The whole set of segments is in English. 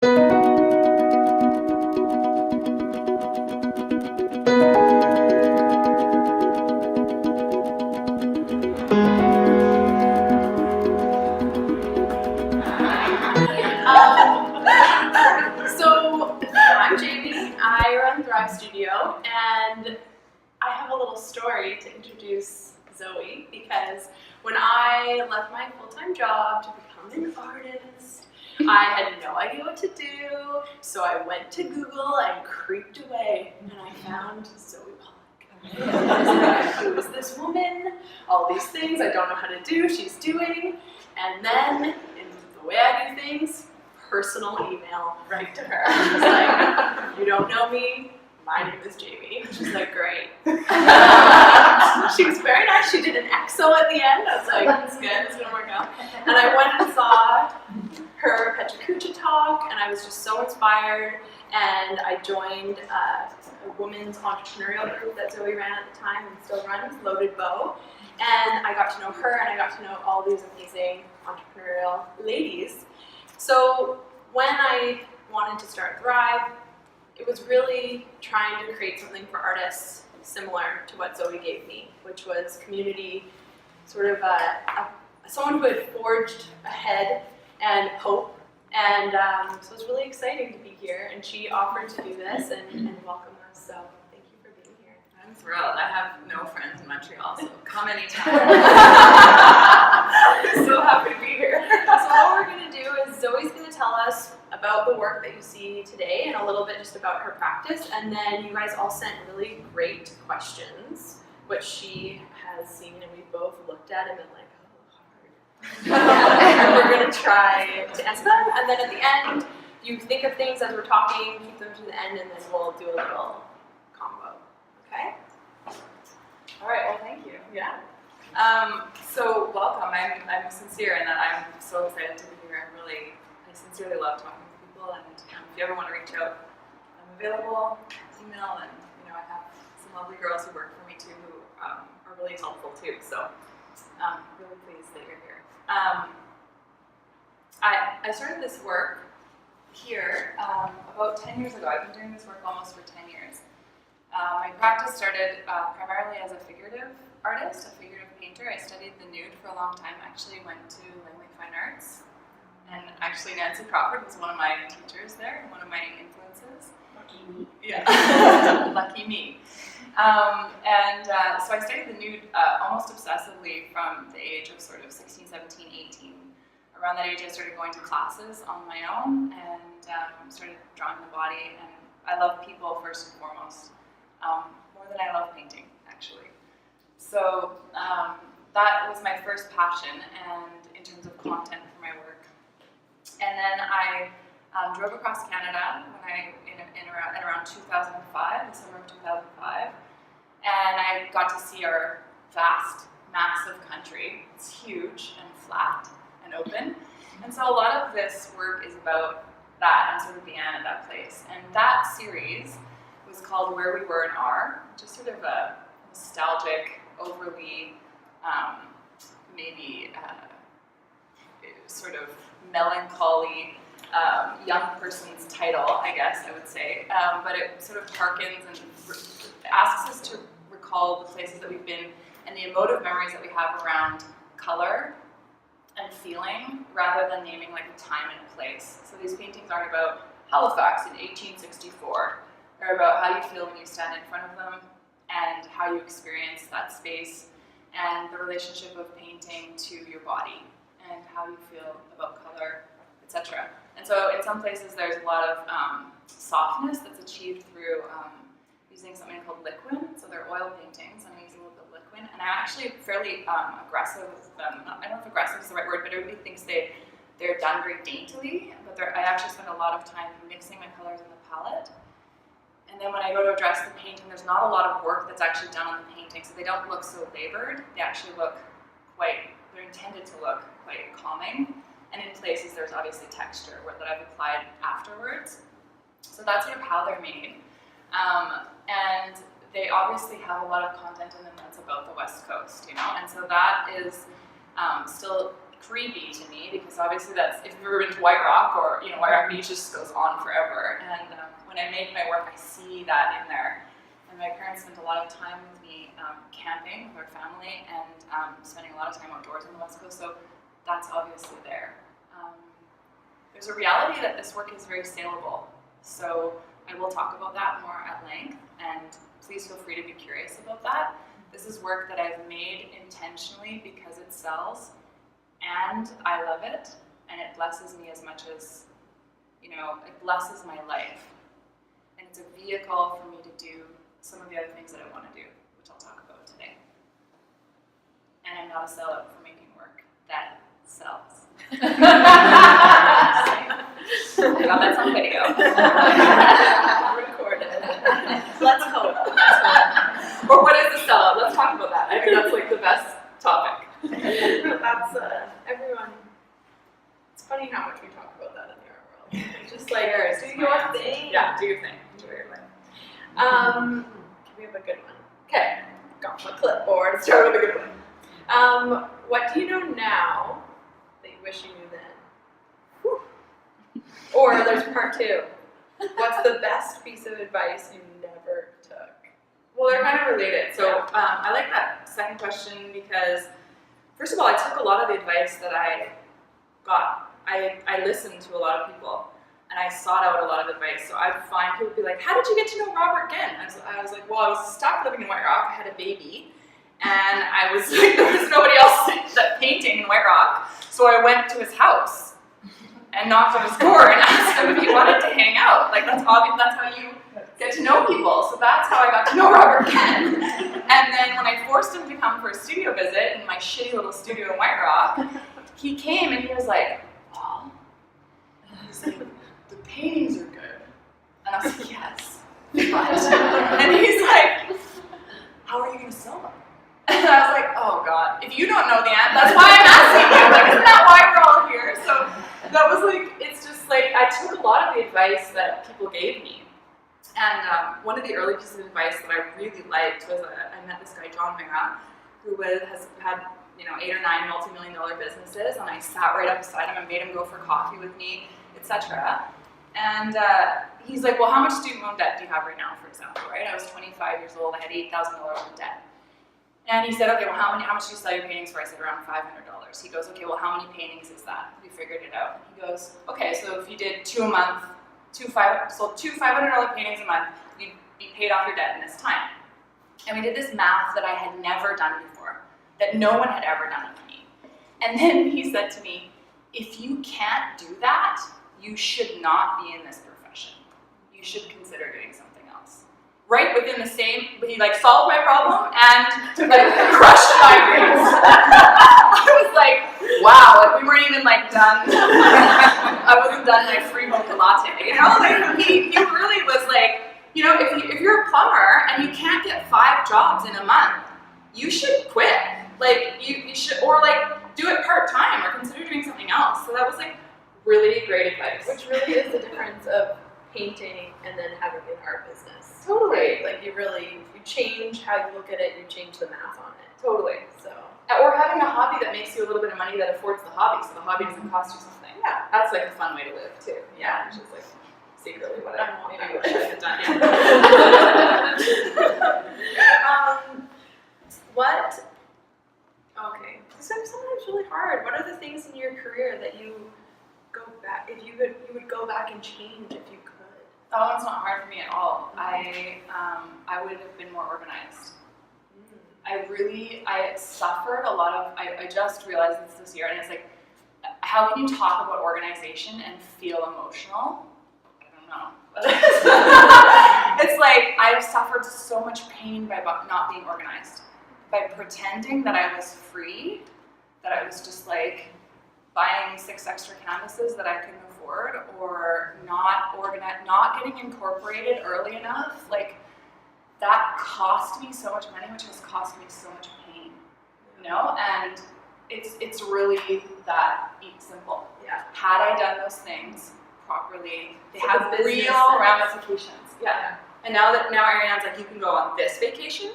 So I'm Jamie. I run Thrive Studio, and I have a little story to introduce Zoe because when I left my full-time job to become an artist, I had no idea what to do. So I went to Google and creeped away, and I found Zoë Pawlak. I was like, who is this woman? All these things I don't know how to do, she's doing. And then, in the way I do things, personal email right to her. I was like, you don't know me, my name is Jamie. She's like, great. She was very nice. She did an EXO at the end. I was like, it's good, it's gonna work out. And I went and saw her Pechakucha talk, and I was just so inspired. And I joined a women's entrepreneurial group that Zoe ran at the time and still runs, Loaded Bow. And I got to know her, and I got to know all these amazing entrepreneurial ladies. So when I wanted to start Thrive, it was really trying to create something for artists similar to what Zoe gave me, which was community, sort of someone who had forged ahead and hope. And so it was really exciting to be here, and she offered to do this and welcome us. So thank you for being here. I'm thrilled. I have no friends in Montreal, so come anytime. I'm so happy to be here. So what we're going to do is Zoe's going to tell us about the work that you see today and a little bit just about her practice, and then you guys all sent really great questions, which she has seen, and we both looked at and been like, and we're going to try to answer them, and then at the end, you think of things as we're talking, keep them to the end, and then we'll do a little combo. Okay? All right, well, thank you. Yeah. So welcome. I'm sincere in that I'm so excited to be here. I sincerely love talking to people, and if you ever want to reach out, I'm available, email, and I have some lovely girls who work for me too who are really helpful too. So really pleased that you're here. I started this work here about 10 years ago. I've been doing this work almost for 10 years. My practice started primarily as a figurative artist, a figurative painter. I studied the nude for a long time. I actually went to Langley Fine Arts, and actually Nancy Crawford was one of my teachers there, and one of my influences. Lucky me. Yeah, lucky me. So I studied the nude almost obsessively from the age of sort of 16, 17, 18. Around that age, I started going to classes on my own and started drawing the body. And I love people first and foremost, more than I love painting, actually. So that was my first passion, and in terms of content for my work. And then I drove across Canada at around 2005, the summer of 2005, and I got to see our vast, massive country. It's huge and flat and open, and so a lot of this work is about that and sort of began at that place. And that series was called Where We Were and Are, just sort of a nostalgic, overly maybe sort of melancholy young person's title, I guess I would say, but it sort of harkens and asks us to recall the places that we've been and the emotive memories that we have around color and feeling, rather than naming like a time and a place. So these paintings aren't about Halifax in 1864. They're about how you feel when you stand in front of them and how you experience that space and the relationship of painting to your body and how you feel about color, etc. And so in some places there's a lot of softness that's achieved through using something called liquin. So they're oil paintings, and I use a little bit of liquin. And I'm actually fairly aggressive with them. I don't know if aggressive is the right word, but everybody thinks they're done very daintily. But I actually spend a lot of time mixing my colors in the palette. And then when I go to address the painting, there's not a lot of work that's actually done on the painting, so they don't look so labored. They actually look they're intended to look quite calming. And in places there's obviously texture that I've applied afterwards. So that's sort of how they're made. And they obviously have a lot of content in them that's about the West Coast, and so that is still creepy to me because obviously that's, if you've ever been to White Rock or, White Rock Beach just goes on forever. And when I make my work, I see that in there. And my parents spent a lot of time with me camping with our family and spending a lot of time outdoors on the West Coast, so that's obviously there. There's a reality that this work is very saleable, so I will talk about that more at length, and please feel free to be curious about that. This is work that I've made intentionally because it sells, and I love it, and it blesses me as much as, it blesses my life. And it's a vehicle for me to do some of the other things that I want to do, which I'll talk about today. And I'm not a sellout for making work that sells. I got that's on video. Recorded. Let's hope. Or what is a sellout? Let's talk about that. I think that's like the best topic. That's everyone. It's funny how much we talk about that in the art world. It's just like, do your thing. Yeah, do your thing. Enjoy your life. We have a good one. Okay, got my clipboard. Start with a good one. What do you know now that you wish you knew then? Whew. Or there's part two. What's the best piece of advice you never took? Well, they're kind of related. So I like that second question because, first of all, I took a lot of the advice that I got. I listened to a lot of people, and I sought out a lot of advice. So I'd find people be like, how did you get to know Robert Ginn? I was like, well, I was stuck living in White Rock. I had a baby, and I was like, there was nobody else that painting in White Rock. So I went to his house and knocked on his door and asked him if he wanted to hang out. Like, that's obvious. That's how you get to know people. So that's how I got to know Robert Ginn. And then when I forced him to come for a studio visit in my shitty little studio in White Rock, he came and he was like, Paul, he's like, the paintings are good. And I was like, yes. But, and he's like, how are you going to sell them? And I was like, oh God, if you don't know the answer, that's why I'm asking you. Like, isn't that why we're all here? So that was like, it's just like, I took a lot of the advice that people gave me. And one of the early pieces of advice that I really liked was I met this guy, John Mara, who has had 8 or 9 multi-million-dollar businesses, and I sat right up beside him and made him go for coffee with me, etc. And he's like, well, how much student loan debt do you have right now, for example, right? I was 25 years old, I had $8,000 in debt. And he said, okay, well, how much do you sell your paintings for? I said, around $500. He goes, okay, well, how many paintings is that? We figured it out. He goes, okay, so if you did 2 a month, sold two $500 paintings a month, you'd be paid off your debt in this time. And we did this math that I had never done before, that no one had ever done with me. And then he said to me, if you can't do that, you should not be in this profession. You should consider doing something else. Right within the same, he like solved my problem and like crushed my dreams. I was like, wow, like we weren't even like done. I wasn't done my free mocha latte. Like he really was like, if you're a plumber and you can't get 5 jobs in a month, you should quit. Like you should, or like do it part-time or consider doing something else. So that was like really great advice. Which really is the difference of painting and then having an art business. Totally. Like you change how you look at it, you change the math on it. Totally. So. Or having a hobby that makes you a little bit of money that affords the hobby, so the hobby doesn't cost you something. Yeah. That's like a fun way to live too. Yeah. Which is like secretly what I maybe what I should have done. Okay. This is sometimes really hard. What are the things in your career that you go back, if you would go back and change if you could? That one's not hard for me at all. I would have been more organized. I suffered a lot of, I just realized this year, and it's like, how can you talk about organization and feel emotional? I don't know. It's like, I've suffered so much pain by not being organized. By pretending that I was free, that I was just like buying 6 extra canvases that I couldn't afford, or not getting incorporated early enough. Like, that cost me so much money, which has cost me so much pain, and it's really that simple. Yeah. Had I done those things properly, they So have the real ramifications. Yeah. And now Ariane's like, you can go on this vacation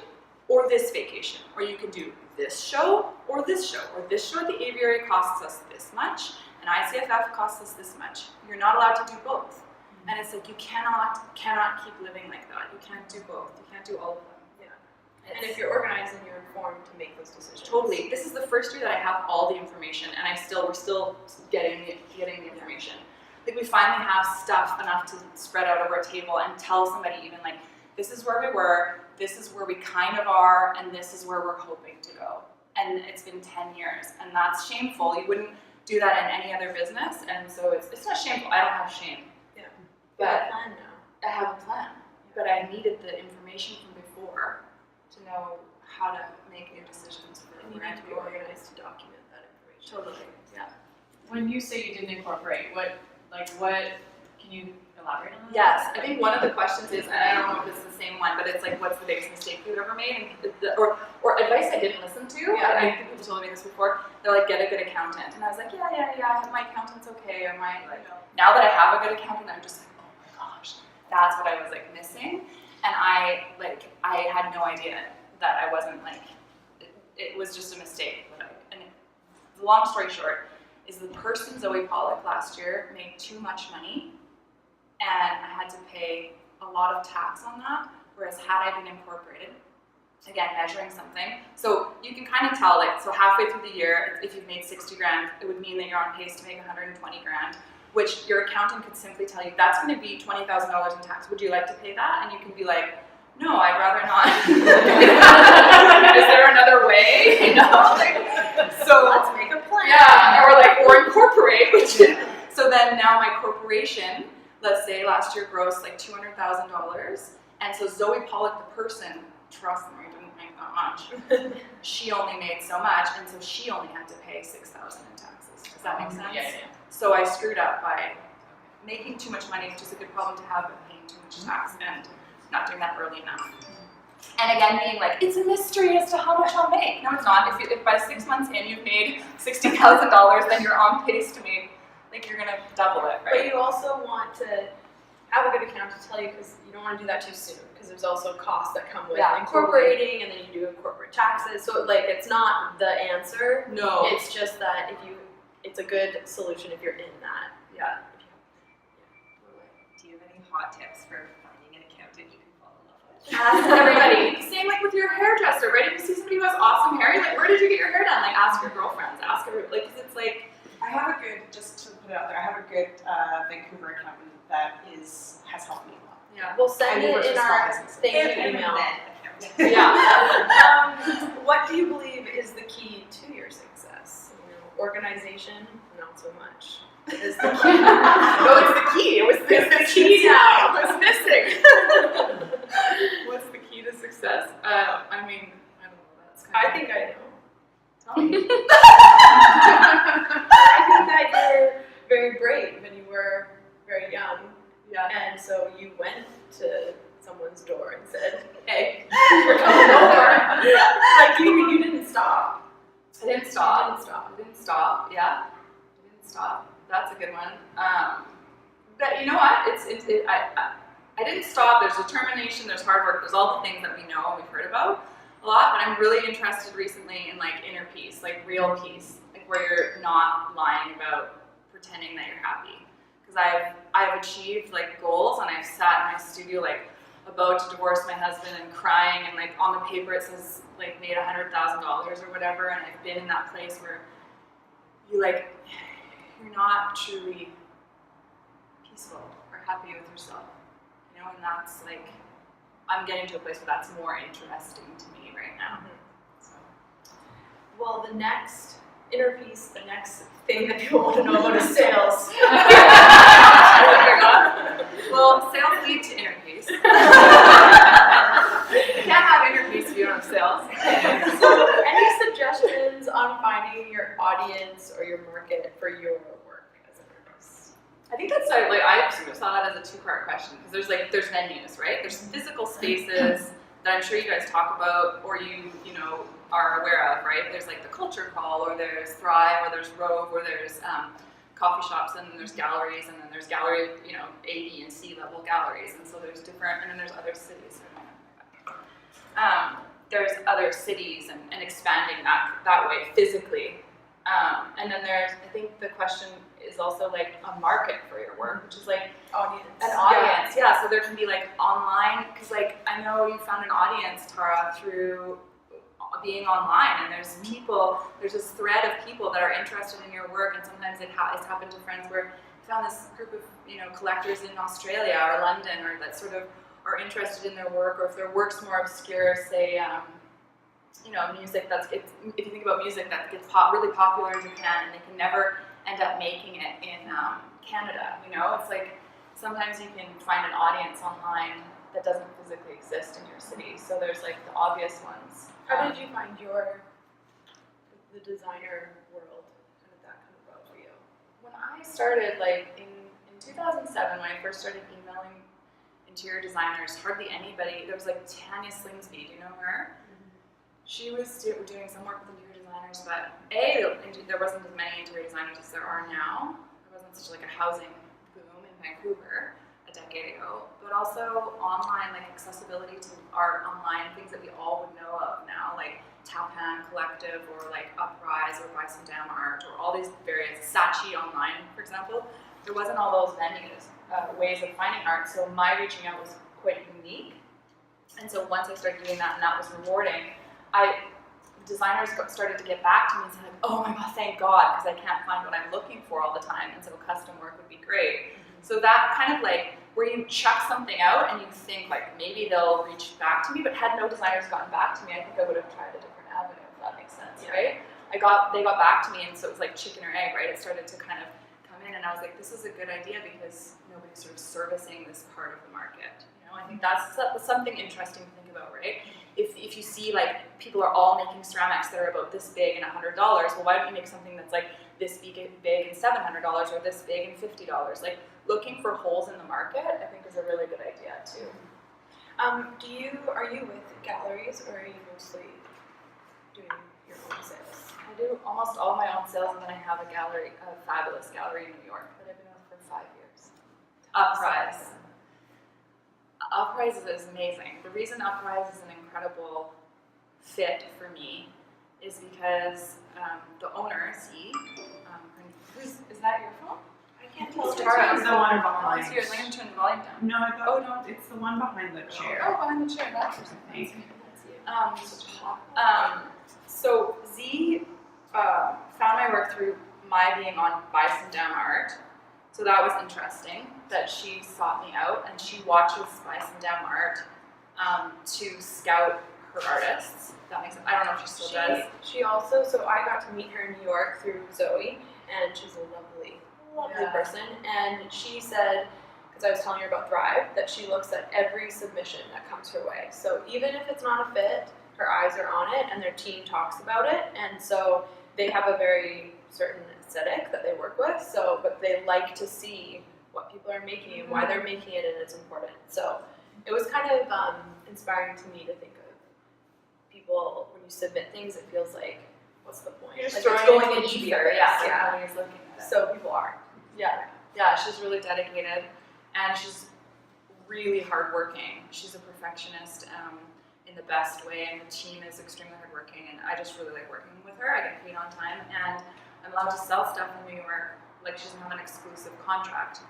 or this vacation, or you can do this show or this show, or this show at the Aviary costs us this much, and ICFF costs us this much. You're not allowed to do both. And it's like, you cannot keep living like that. You can't do both. You can't do all of them. And if you're organized and you're informed to make those decisions. Totally. This is the first year that I have all the information, and we're still getting the information. Like, we finally have stuff enough to spread out over a table and tell somebody even like, this is where we were, this is where we kind of are, and this is where we're hoping to go. And it's been 10 years, and that's shameful. You wouldn't do that in any other business, and so it's not shameful. I don't have shame. Yeah. But I have a plan now. I have a plan, but I needed the information from before to know how to make new decisions for And you where need to to be go. organized to document that information. Totally, yeah. When you say you didn't incorporate, what, can you elaborate on that? Yes, I think one of the questions is, and I don't know if it's the same one, but it's like, what's the biggest mistake you've ever made? And or advice I didn't listen to. Yeah. I think people told me this before. They're like, get a good accountant. And I was like, yeah, my accountant's okay. Or now that I have a good accountant, I'm just like, oh my gosh, that's what I was like missing. And I had no idea that I wasn't like, it was just a mistake. And the long story short is the person, Zoë Pawlak, last year made too much money, and I had to pay a lot of tax on that, whereas had I been incorporated, again, measuring something, so you can kind of tell, like, so halfway through the year, if you've made 60 grand, it would mean that you're on pace to make 120 grand, which your accountant could simply tell you, that's going to be $20,000 in tax. Would you like to pay that? And you can be like, no, I'd rather not. Is there another way? You know? So Let's make a plan. yeah, or incorporate. So then now my corporation, let's say last year grossed like $200,000, and so Zoë Pawlak, the person, trust me, didn't make that much. She only made so much, and so she only had to pay $6,000 in taxes. Does that make sense? Yeah. So I screwed up by making too much money, which is a good problem to have, but paying too much tax and not doing that early enough. And again, being like, it's a mystery as to how much I'll make. No, it's not. If by 6 months in you've made $60,000, then you're on pace to make, like, you're gonna double it, But right? you also want to have a good accountant to tell you, because you don't want to do that too soon, because there's also costs that come with incorporating, and then you do corporate taxes. So like, it's not the answer. No. It's just that it's a good solution if you're in that. Yeah. Do you have any hot tips for finding an accountant you can fall in love with? Ask everybody. Same like with your hairdresser, right? If you see somebody who has awesome hair, you're like, where did you get your hair done? Like, ask your girlfriends, ask everybody, like, 'cause it's like, I have a good, just to put it out there, I have a good Vancouver accountant that has helped me a lot. yeah. We'll send And he it works in with small our businesses. thank you And email. then accountant. Yeah. What do you believe is the key to your success? Organization, not so much. Is the key. No, it's the key. It's the key now. What's missing? What's the key to success? I mean, I don't know. That's kind I of. think I know. Tell me. I think that you're very brave and you were very young. Yeah. And so you went to someone's door and said, hey, we're coming over. Like you didn't stop. I didn't stop. You didn't stop. I didn't stop. Yeah. I didn't stop. That's a good one. But you know what? I didn't stop. There's determination. There's hard work. There's all the things that we know and we've heard about a lot. But I'm really interested recently in like inner peace, like real peace, like where you're not lying about pretending that you're happy. Because I've achieved like goals, and I've sat in my studio like about to divorce my husband and crying, and like on the paper it says like made $100,000 or whatever, and I've been in that place where you're not truly peaceful or happy with yourself, you know, and that's like, I'm getting to a place where that's more interesting to me right now. So. Well, the next inner peace, the next thing that people want to know about is sales. Well, sales lead to inner peace. You can't have inner peace if you don't have sales. So, any suggestions on finding your audience or your market for your work as an artist? I think that's like I sort of saw that as a two-part question, because there's venues, right? There's physical spaces that I'm sure you guys talk about or you know are aware of, right? There's like the Culture Call, or there's Thrive, or there's Rove, or there's coffee shops, and then there's galleries, and then there's gallery, you know, A, B, and C level galleries, and so there's different, and then there's other cities. there's other cities and expanding that way physically. And then there's, I think the question is also like a market for your work, which is like Audience. an audience. Yeah, so there can be like online, because like I know you found an audience, Tara, through being online, and there's this thread of people that are interested in your work, and sometimes it's happened to friends where I found this group of collectors in Australia or London, or that sort of are interested in their work, or if their work's more obscure, say music if you think about music that gets really popular in Japan and they can never end up making it in Canada, it's like sometimes you can find an audience online that doesn't physically exist in your city. So there's like the obvious ones. How did you find the designer world? How did that come about for you? When I started, like in 2007, when I first started emailing interior designers, hardly anybody. There was like Tanya Slingsby. Do you know her? She was doing some work with interior designers, but there wasn't as many interior designers as there are now. There wasn't such like a housing boom in Vancouver a decade ago, but also online, like accessibility to art online, things that we all would know of now, like Tapan Collective or like Uprise or Buy Some Damn Art or all these various Saatchi online, for example. There wasn't all those venues, ways of finding art, so my reaching out was quite unique. And so once I started doing that and that was rewarding, designers started to get back to me and say, like, oh my God, thank God, because I can't find what I'm looking for all the time, and so custom work would be great. So that kind of like, where you chuck something out and you think like, maybe they'll reach back to me, but had no designers gotten back to me, I think I would have tried a different avenue, if that makes sense, right? They got back to me, and so it was like chicken or egg, right? It started to kind of come in, and I was like, this is a good idea because nobody's sort of servicing this part of the market. I think that's something interesting to think about, right? If you see like people are all making ceramics that are about this big and $100, well, why don't you make something that's like this big and $700 or this big and $50? Like looking for holes in the market, I think is a really good idea too. Are you with galleries, or are you mostly doing your own sales? I do almost all my own sales, and then I have a fabulous gallery in New York that I've been with for 5 years. Uprise. Uprise is amazing. The reason Uprise is an incredible fit for me is because the owner, is that your phone? I can't tell. It's the one behind. It's yours. I'm going to turn the volume down. No, no, it's the one behind the chair. Oh, behind the chair. That's I think. So Z found my work through my being on Buy Some Damn Art. So that was interesting that she sought me out, and she watches Buy Some Damn Art to scout her artists. That makes sense. I don't know if she still does. She also, so I got to meet her in New York through Zoe, and she's a lovely person. And she said, because I was telling her about Thrive, that she looks at every submission that comes her way. So even if it's not a fit, her eyes are on it, and their team talks about it. And so they have a very certain aesthetic that they work with. So, but they like to see what people are making and why they're making it, and it's important. So it was kind of inspiring to me to think of people, when you submit things, it feels like, what's the point? You're just like throwing it's going it in in ether. ether, yeah. Nobody's looking at it. So people are. Yeah, she's really dedicated, and she's really hardworking. She's a perfectionist in the best way, and the team is extremely hardworking, and I just really like working with her. I get paid on time, and I'm allowed to sell stuff in New York. Like, she doesn't have an exclusive contract.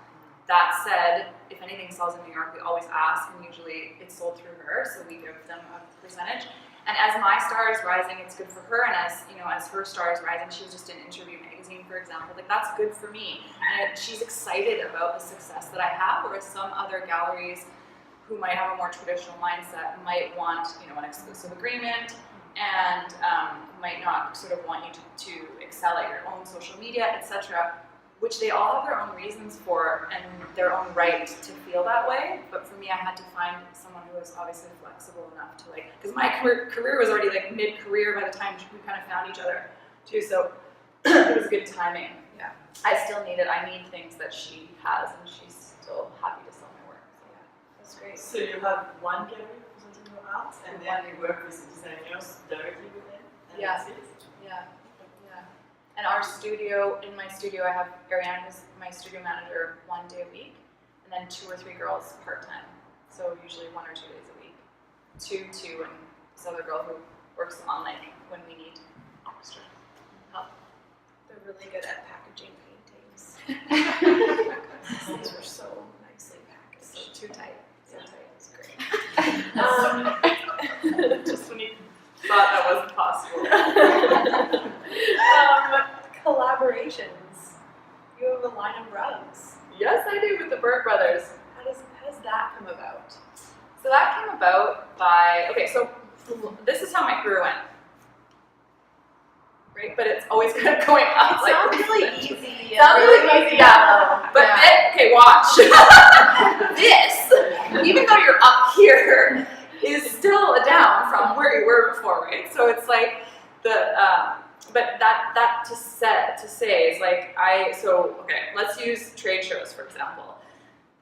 That said, if anything sells in New York, we always ask, and usually it's sold through her, so we give them a percentage. And as my star is rising, it's good for her, and as her star is rising, she was just in Interview magazine, for example. Like, that's good for me, and she's excited about the success that I have. Whereas some other galleries who might have a more traditional mindset might want, an exclusive agreement, and might not sort of want you to excel at your own social media, etc. Which they all have their own reasons for and their own right to feel that way. But for me, I had to find someone who was obviously flexible enough to because my career was already mid-career by the time we kind of found each other too. So it was good timing. Yeah. I still need it. I need things that she has, and she's still happy to sell my work. So yeah, that's great. So you have one gallery presenting your art, and then you work with the designers directly with them? And Yeah. that's it? Yeah. And our studio, in my studio, I have Ariane, who's my studio manager, 1 day a week, and then 2 or 3 girls part-time. So usually 1 or 2 days a week. 2, and this other girl who works on like when we need extra help. They're really good at packaging paintings. These were so nicely packaged. So too tight. So tight. It's great. Just when you thought that wasn't possible. Collaborations. You have a line of rugs. Yes, I do with the Burt Brothers. How does that come about? So that came about by, okay, so this is how my career went. Right? But it's always kind of going up. It sounds really easy. Sounds really easy, yeah. But okay, watch. This, even though you're up here, is still a down from where you were before, right? So it's like but that to say is like okay, let's use trade shows for example.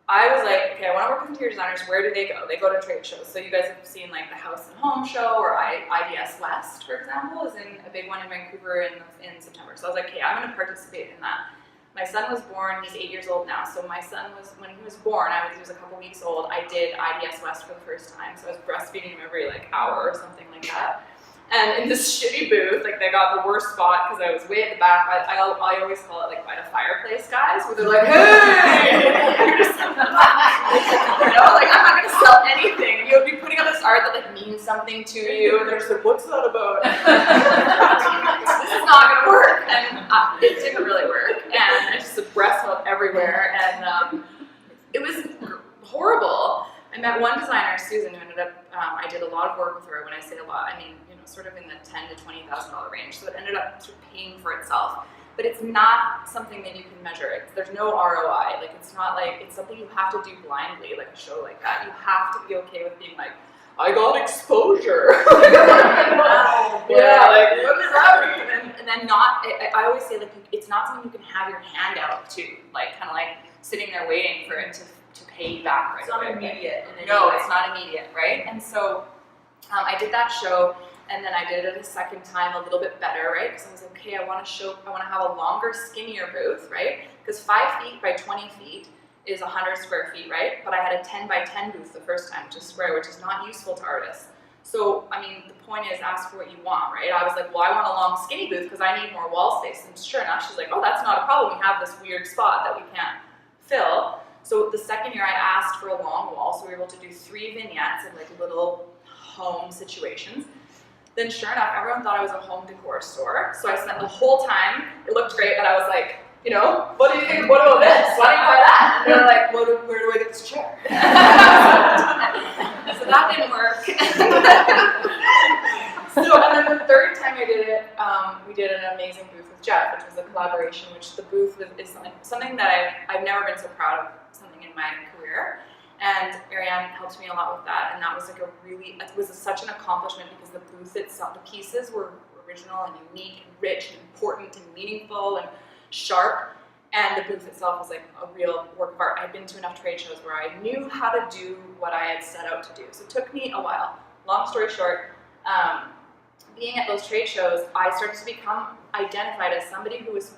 I was like, okay, I want to work with interior designers. Where do they go? They go to trade shows. So you guys have seen like the House and Home show, or IDS West, for example, is in a big one in Vancouver in September. So I was like, okay, I'm going to participate in that. My son was born. He's 8 years old now. So my son when he was born, he was a couple weeks old. I did IDS West for the first time. So I was breastfeeding him every like hour or something like that. And in this shitty booth, like they got the worst spot because I was way at the back. I always call it like by the fireplace guys, where they're like, hey, you're just in the back. Like I'm not gonna sell anything. And you would be putting up this art that like means something to you, and they're just like, what's that about? This is not gonna work, and it didn't really work. And I just had breast milk everywhere, and it was horrible. I met one designer, Susan, who ended up, I did a lot of work with her. When I say a lot, I mean, sort of in the $10,000 to $20,000 range. So it ended up sort of paying for itself. But it's not something that you can measure. There's no ROI. Like it's not like, it's something you have to do blindly, like a show like that. You have to be okay with being like, I got exposure. Yeah, like what does that mean? And then I always say like, it's not something you can have your hand out to, like kind of like sitting there waiting for it to pay you back right away. It's not immediate. No, it's not immediate, right? And so I did that show, and then I did it a second time a little bit better, right? Because I was like, okay, I want to have a longer, skinnier booth, right? Because 5 feet by 20 feet is 100 square feet, right? But I had a 10 by 10 booth the first time, which is square, which is not useful to artists. So, I mean, the point is ask for what you want, right? I was like, well, I want a long, skinny booth because I need more wall space. And sure enough, she's like, oh, that's not a problem. We have this weird spot that we can't fill. So the second year I asked for a long wall, so we were able to do 3 vignettes in like little home situations. Then sure enough, everyone thought I was a home decor store. So I spent the whole time, it looked great, but I was like, what do you think, what about this? Why don't you buy that? And they're like, where do I get this chair? So that didn't work. And then the third time I did it, we did an amazing booth with Jeff, which was a collaboration, which the booth is something that I've never been so proud of something in my career. And Ariane helped me a lot with that, and that was like it was such an accomplishment because the booth itself, the pieces were original and unique and rich and important and meaningful and sharp, and the booth itself was like a real work of art. I'd been to enough trade shows where I knew how to do what I had set out to do, so it took me a while. Long story short, being at those trade shows, I started to become identified as somebody who was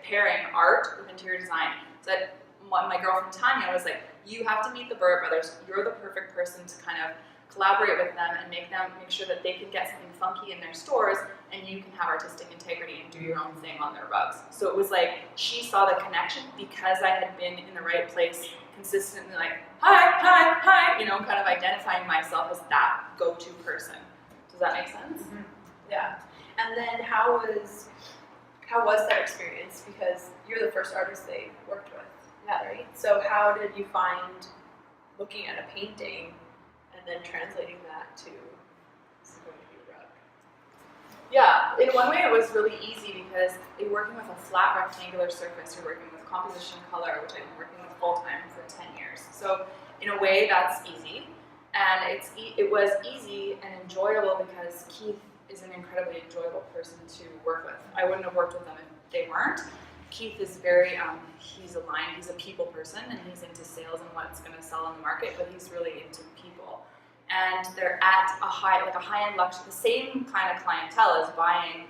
pairing art with interior design. So that my girlfriend Tanya was like, you have to meet the Burt Brothers. You're the perfect person to kind of collaborate with them and make sure that they can get something funky in their stores, and you can have artistic integrity and do your own thing on their rugs. So it was like she saw the connection because I had been in the right place consistently, like hi, kind of identifying myself as that go-to person. Does that make sense? Mm-hmm. Yeah. And then how was that experience? Because you're the first artist they worked with. Yeah, right. So how did you find looking at a painting and then translating that to this is going to be a rug? Yeah, in one way it was really easy because you're working with a flat rectangular surface, you're working with composition color, which I've been working with full time for 10 years. So in a way that's easy, and it was easy and enjoyable because Keith is an incredibly enjoyable person to work with. I wouldn't have worked with them if they weren't. Keith is very, he's aligned, he's a people person, and he's into sales and what's going to sell in the market, but he's really into people. And they're at a high-end luxury, the same kind of clientele is buying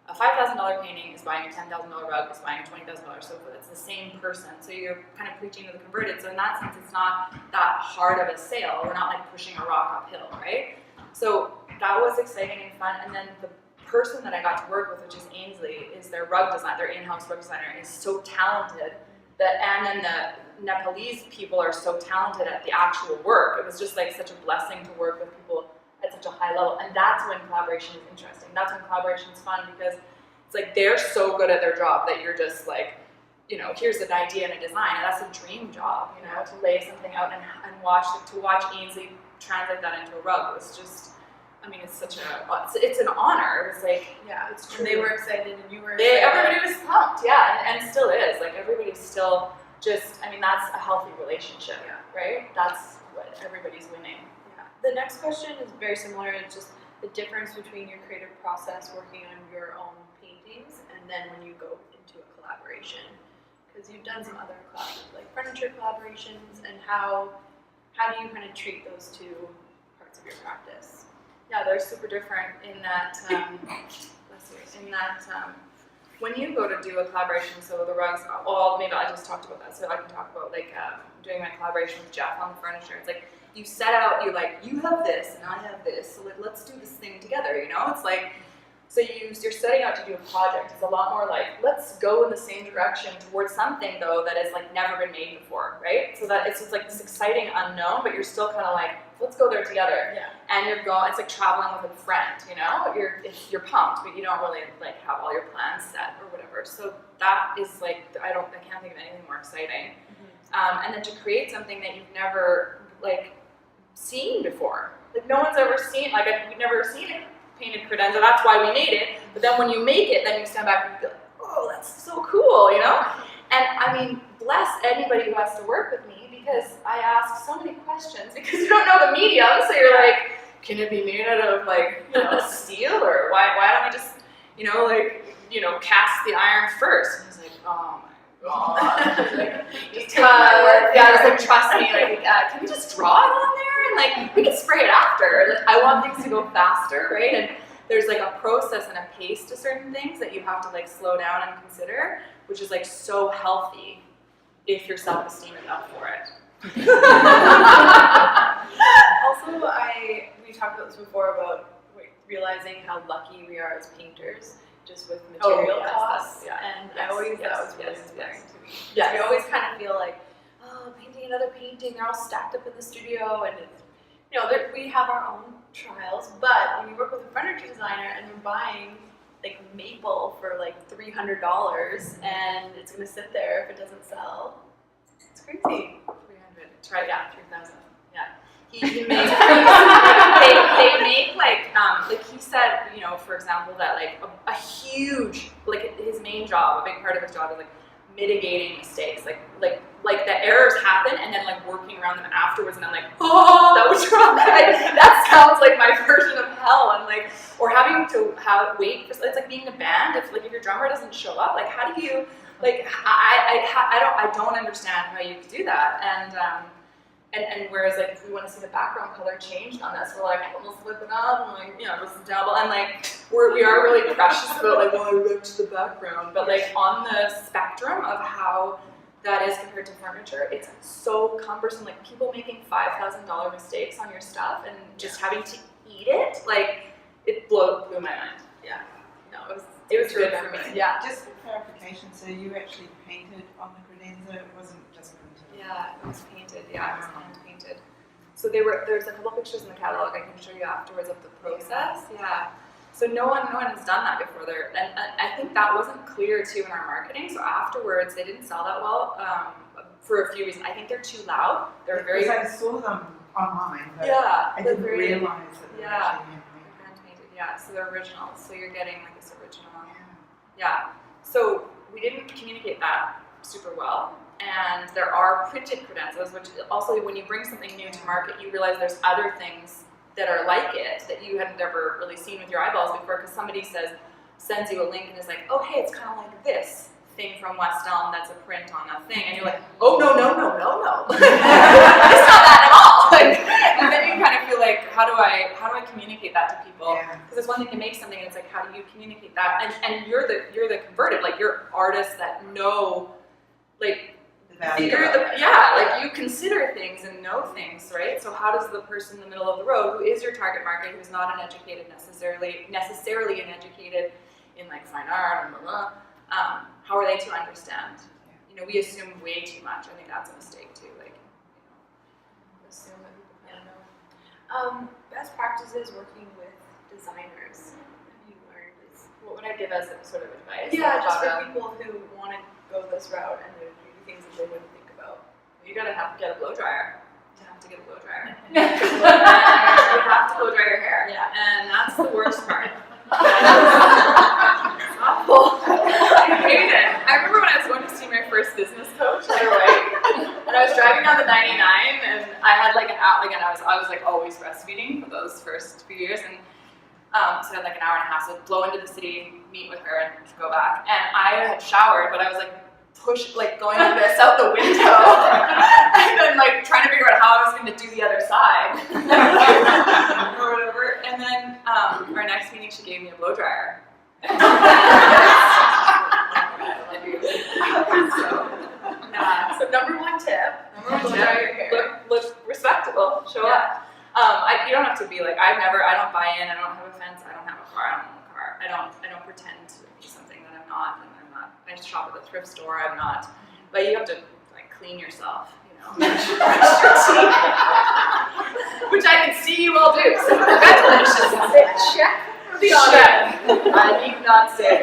a $5,000 painting, is buying a $10,000 rug, is buying a $20,000 sofa. It's the same person. So you're kind of preaching to the converted. So in that sense, it's not that hard of a sale. We're not like pushing a rock uphill, right? So that was exciting and fun. And then the person that I got to work with, which is Ainsley, is their rug designer, their in-house rug designer, is so talented that, and then the Nepalese people are so talented at the actual work. It was just like such a blessing to work with people at such a high level. And that's when collaboration is interesting. That's when collaboration is fun, because it's like they're so good at their job that you're just like, you know, here's an idea and a design, and that's a dream job, you know, to lay something out and watch Ainsley translate that into a rug was just, I mean, it's an honor. It was like, yeah, it's true. And they were excited, and you were excited. Everybody was pumped, yeah, and still is. Like, everybody's still just, I mean, that's a healthy relationship, right? That's what everybody's winning. Yeah. The next question is very similar. It's just the difference between your creative process working on your own paintings and then when you go into a collaboration. Because you've done some other like furniture collaborations, and how do you kind of treat those two parts of your practice? Yeah, they're super different in that, when you go to do a collaboration, so the rugs, maybe I just talked about that, so I can talk about like doing my collaboration with Jeff on the furniture. It's like, you set out, you're like, you have this and I have this, so like, let's do this thing together, you know? It's like, so you're setting out to do a project. It's a lot more like, let's go in the same direction towards something though that has like never been made before, right? So that it's just like this exciting unknown, but you're still kind of like, let's go there together. Yeah. And you're going, it's like traveling with a friend, you know? You're pumped, but you don't really like have all your plans set or whatever. So that is like, I can't think of anything more exciting. And then to create something that you've never like seen before. Like no one's ever seen, like we've never seen it. Painted credenza, that's why we made it. But then when you make it, then you stand back and be like, oh, that's so cool, you know? And I mean, bless anybody who has to work with me, because I ask so many questions, because you don't know the medium, so you're like, can it be made out of like, you know, steel, or why don't we just, you know, like, you know, cast the iron first? And he's like, oh my God. Like, it's like, trust me, like, can we just draw it on there? And like, we can spray it after. Like, I want things to go faster, right? And there's like a process and a pace to certain things that you have to like slow down and consider, which is like so healthy if your self-esteem is up for it. Also, we talked about this before about realizing how lucky we are as painters, just with material costs. And I always thought it was really inspiring to me. Yes. We always kind of feel like, oh, painting another painting, they're all stacked up in the studio, and it's, you know, we have our own trials, but when you work with a furniture designer and you're buying like maple for like $300 and it's gonna sit there if it doesn't sell, it's crazy. 300. Try 3,000. Yeah. He makes they make like he said, you know, for example, that like a huge, like his main job, a big part of his job is like mitigating mistakes, like the errors happen and then like working around them afterwards, and I'm like, oh, that was wrong. That sounds like my version of hell. And like, or having to wait for, it's like being in a band. If your drummer doesn't show up, like how do you, like I don't understand how you could do that. And whereas like if we want to see the background color changed on this, we're like, we'll flip it up and like, you know, this is double, and like we are really precious about like, well, I looked to the background, but like on the spectrum of how that is compared to furniture, it's so cumbersome. Like people making $5,000 mistakes on your stuff and just having to eat it, like it blew my mind. Yeah, no, it was good for me. Yeah. Just for clarification, so you actually painted on the credenza, it wasn't just printed? Yeah, it was painted. Yeah, it was hand painted. So there's a couple pictures in the catalog I can show you afterwards of the process. Yeah. So no one has done that before there, and I think that wasn't clear too in our marketing. So afterwards, they didn't sell that well for a few reasons. I think they're too loud. They're very. Because I saw them online, but I didn't realize that they were actually hand painted. Yeah, so they're originals. So you're getting like this original. Yeah. So we didn't communicate that super well. And there are printed credenzas, which also when you bring something new to market, you realize there's other things that are like it that you had never really seen with your eyeballs before, because somebody sends you a link and is like, oh hey, it's kind of like this thing from West Elm that's a print on a thing, and you're like, oh no, it's not that at all. Like, and then you kind of feel like, how do I communicate that to people? Because it's one thing to make something, and it's like, how do you communicate that? And you're the converted, like you're artists that know, like the value. Like you consider things and know things, right? So how does the person in the middle of the road, who is your target market, who's not uneducated necessarily uneducated in like fine art and blah, blah, how are they to understand? You know, we assume way too much. I think that's a mistake too. Like, Assume that people kind of know. Best practices working with designers. Have you learned? what would I give as sort of advice? Yeah, Like, just how for people who want to go this route and there's maybe things that they wouldn't think about. you gotta have to get a blow dryer. You have to get a blow dryer. You have to blow dry your hair. Yeah. And that's the worst part. It's awful. I hate it. I remember when I was going to see my first business coach right away, and I was driving down the 99, and I had like an hour, like, and I was like always breastfeeding for those first few years, and so I had like an hour and a half, so I'd blow into the city, meet with her, and go back. And I had showered, but I was like going like this out the window, and then like trying to figure out how I was going to do the other side, or whatever. And then our next meeting, she gave me a blow dryer. So number one tip, blow dry your hair. Look respectable. Show up. You don't have to be like, I don't buy in, I don't have a fence, I don't have a car, I don't own a car. I don't pretend to be something that I'm not, and I'm not. I shop at the thrift store, I'm not. But you have to like clean yourself, you know. Brush your teeth. Which I can see you all do, so congratulations. Check for the audit. I need not say.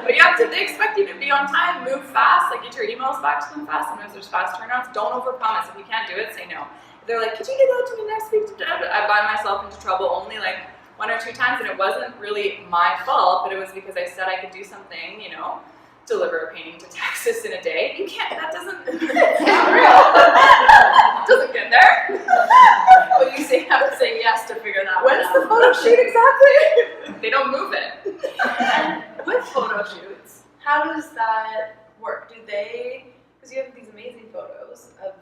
But you have to, they expect you to be on time, move fast, like get your emails back to them fast. Sometimes there's fast turnarounds. Don't overpromise. If you can't do it, say no. If they're like, could you get that to me next week? I buy myself into trouble only like 1 or 2 times, and it wasn't really my fault, but it was because I said I could do something, you know, deliver a painting to Texas in a day. You can't, that doesn't, it's not real. It doesn't get there. But you have to say yes to figure that out. When's the photo shoot exactly? They don't move it. And with photo shoots, how does that work? Do they, because you have these amazing photos of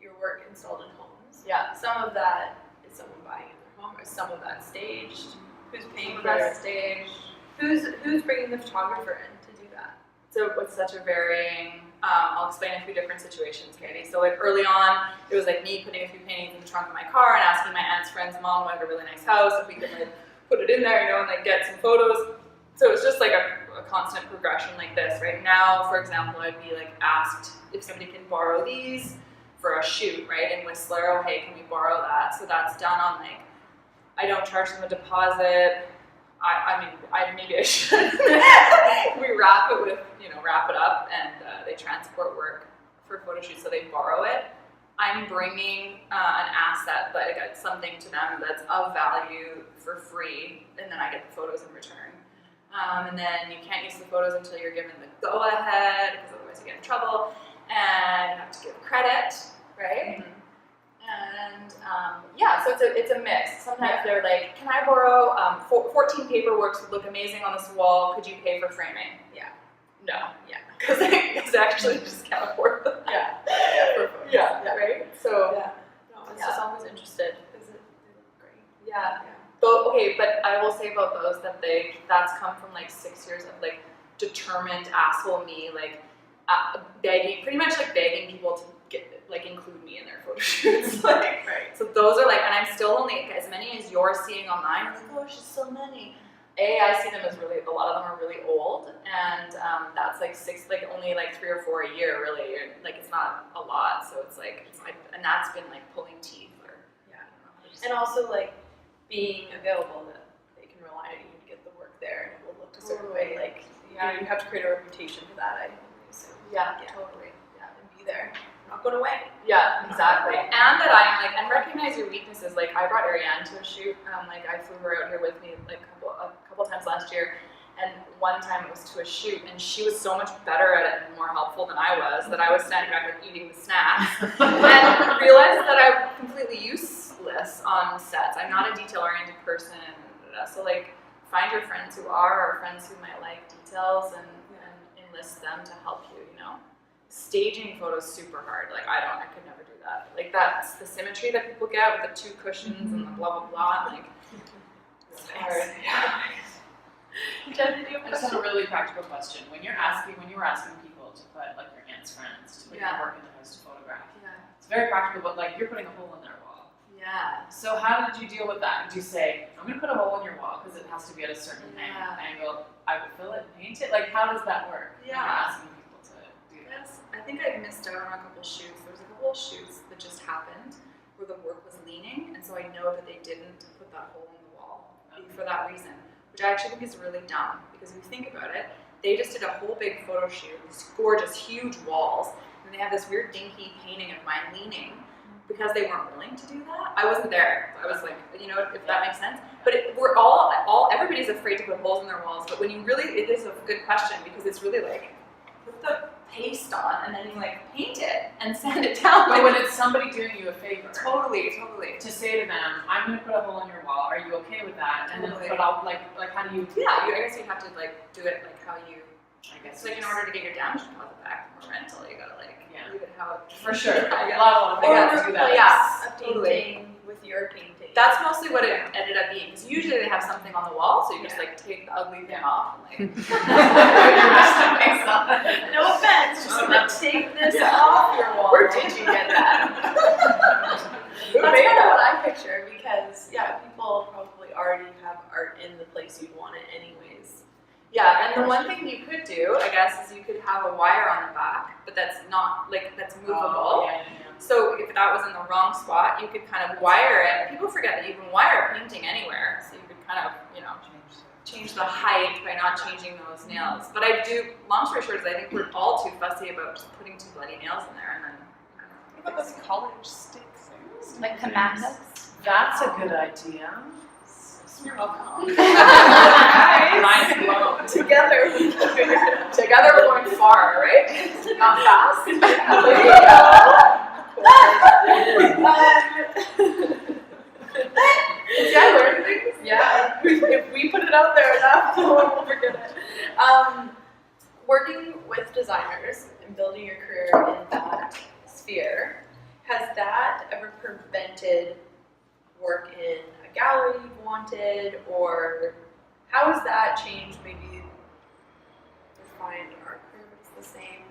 your work installed in homes. Yeah. Some of that is someone buying in their home, or some of that staged. Who's paying for That's it? staged. Who's bringing the photographer in to do that? So it's such a varying, I'll explain a few different situations, Katie. So like early on, it was like me putting a few paintings in the trunk of my car and asking my aunt's friend's mom who had a really nice house if we could like put it in there, you know, and like get some photos. So it's just like a constant progression like this. Right now, for example, I'd be like asked if somebody can borrow these for a shoot, right? In Whistler, oh hey, can we borrow that? So that's done on like, I don't charge them a deposit. Maybe I should. We wrap it up, and they transport work for photo shoots, so they borrow it. I'm bringing an asset, like something to them that's of value for free, and then I get the photos in return. And then you can't use the photos until you're given the go-ahead, because otherwise you get in trouble, and you have to give credit, right? Mm-hmm. And so it's a mix. Sometimes they're like, can I borrow 14 paperworks would look amazing on this wall, could you pay for framing? Yeah. No. Yeah. Because they actually just can't afford them. Yeah. Right? So yeah. No, it's just always interested because they look great. Yeah. But I will say about those that that's come from like 6 years of like determined asshole me, like pretty much begging people to include me in their photo shoots. Right. So those are and I'm still only as many as you're seeing online. I'm like, oh, she's so many. I see them as really, a lot of them are really old, and that's only 3 or 4 a year, really. It's not a lot, so it's and that's been pulling teeth and also being available that they can rely on you to get the work there, and it will look a certain way. You have to create a reputation for that. I assume. Yeah, totally. Yeah, and be there. Not going away. Yeah, exactly. And that I'm and recognize your weaknesses. I brought Ariane to a shoot. I flew her out here with me a couple times last year, and one time it was to a shoot, and she was so much better at it and more helpful than I was that I was standing back eating the snacks and realized that I'm completely useless on sets. I'm not a detail-oriented person. So find your friends who are, or friends who might like details, and enlist them to help you. You know. Staging photos super hard. I could never do that. That's the symmetry that people get with the 2 cushions and the blah blah blah. It's hard. Yeah. I just have a really practical question. When you were asking people to put your hands its friends to like Yeah. work in the house to photograph. Yeah. It's very practical, but like you're putting a hole in their wall. Yeah. So how did you deal with that? Did you say, I'm going to put a hole in your wall because it has to be at a certain Yeah. angle, I will fill it, paint it? Like how does that work? when you're Yeah. asking people to do that. Yes, I think I missed out on a couple shoots. There was a couple of shoots that just happened where the work was leaning, and so I know that they didn't put that hole in the wall for that reason, which I actually think is really dumb because if you think about it, they just did a whole big photo shoot, these gorgeous, huge walls, and they have this weird dinky painting of mine leaning because they weren't willing to do that. I wasn't there. I was like, you know, if that makes sense. But we're all, everybody's afraid to put holes in their walls, but when you really, it is a good question because it's really like, put the paste on and then you like paint it and sand it down. But when it's somebody doing you a favor, Totally. to say to them, I'm going to put a hole in your wall, are you okay with that? And Totally. then, but I'll like how do you? Yeah, I guess you'd have to like do it like how you, I guess it's like in order to get your damage deposit back from a rental, you gotta like leave it how it. for sure. Yeah. A lot of Or guys do that. yeah, A totally. painting with your painting. That's mostly what it ended up being. Because usually they have something on the wall, so you just like take the ugly thing off and like. No offense, just like take this off your wall. Where did you get that? That's kind of what I picture because people probably already have art in the place you'd want it anyways. Yeah, and the one thing you could do, I guess, is you could have a wire on the back, but that's not like that's movable. Oh, yeah. So if that was in the wrong spot, you could kind of wire it. People forget that you can wire a painting anywhere, so you could kind of, you know, change the height by not changing those nails. But I do, long story short is I think we're all too fussy about just putting two bloody nails in there and then, What about those college stick things? like the magnets. That's a good idea. You're welcome. Mind blown. Together. Together we're going far, right? Not fast. See, I learned things. Yeah, if we put it out there enough, no one will forget it. Working with designers and building your career in that sphere, has that ever prevented work in a gallery you've wanted, or how has that changed maybe refined art career, but it's the same?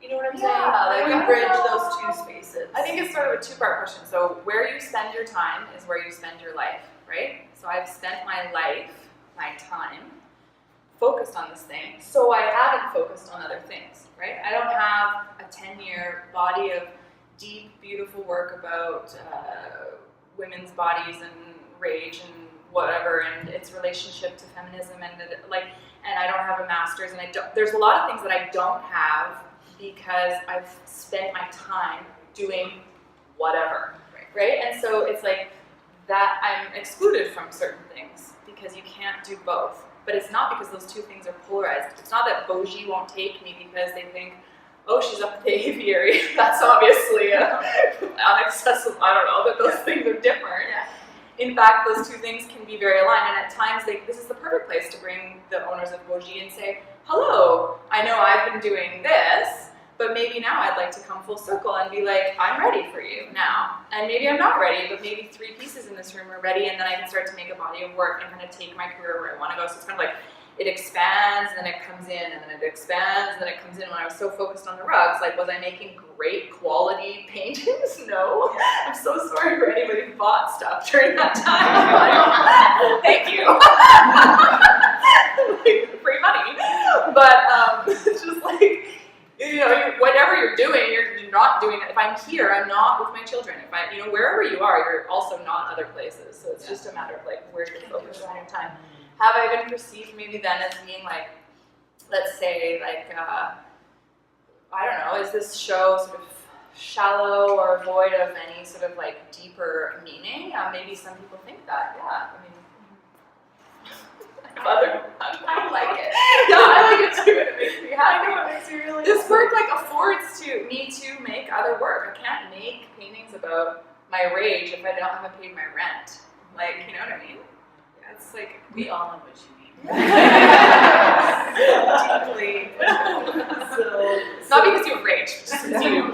You know what I'm saying? Yeah, How like, do I we bridge don't those know. two spaces? I think it's sort of a two-part question. So where you spend your time is where you spend your life, right? So I've spent my life, my time, focused on this thing, so I haven't focused on other things, right? I don't have a 10-year body of deep, beautiful work about women's bodies and rage and whatever, and its relationship to feminism, and and I don't have a master's, and there's a lot of things that I don't have because I've spent my time doing whatever, right? And so it's like that I'm excluded from certain things because you can't do both. But it's not because those two things are polarized. It's not that Bougie won't take me because they think, oh, she's up at the Aviary. That's obviously inaccessible. I don't know, but those things are different. Yeah. In fact, those two things can be very aligned, and at times this is the perfect place to bring the owners of Bougie and say, hello, I know I've been doing this, but maybe now I'd like to come full circle and be like, I'm ready for you now. And maybe I'm not ready, but maybe 3 pieces in this room are ready, and then I can start to make a body of work and kind of take my career where I want to go. So it's kind of like, it expands, and then it comes in, and then it expands, and then it comes in. When I was so focused on the rugs, like, was I making great quality paintings? No. I'm so sorry for anybody who bought stuff during that time. Like, thank you. Like, free money. But it's just like, you know, whatever you're doing, you're not doing it. If I'm here, I'm not with my children. If I, you know, wherever you are, you're also not other places. So it's just a matter of like where you're focused on your time. Have I been perceived maybe then as being like, let's say like, I don't know, is this show sort of shallow or void of any sort of like deeper meaning? Maybe some people think that, yeah. I mean, I like it. Yeah, I like it too. It makes me happy. I know, it makes me really This work like affords me to make other work. I can't make paintings about my rage if I haven't paid my rent. Like, you know what I mean? Yeah, it's like We all know what you mean. deeply. So, Not because you have rage, just because you.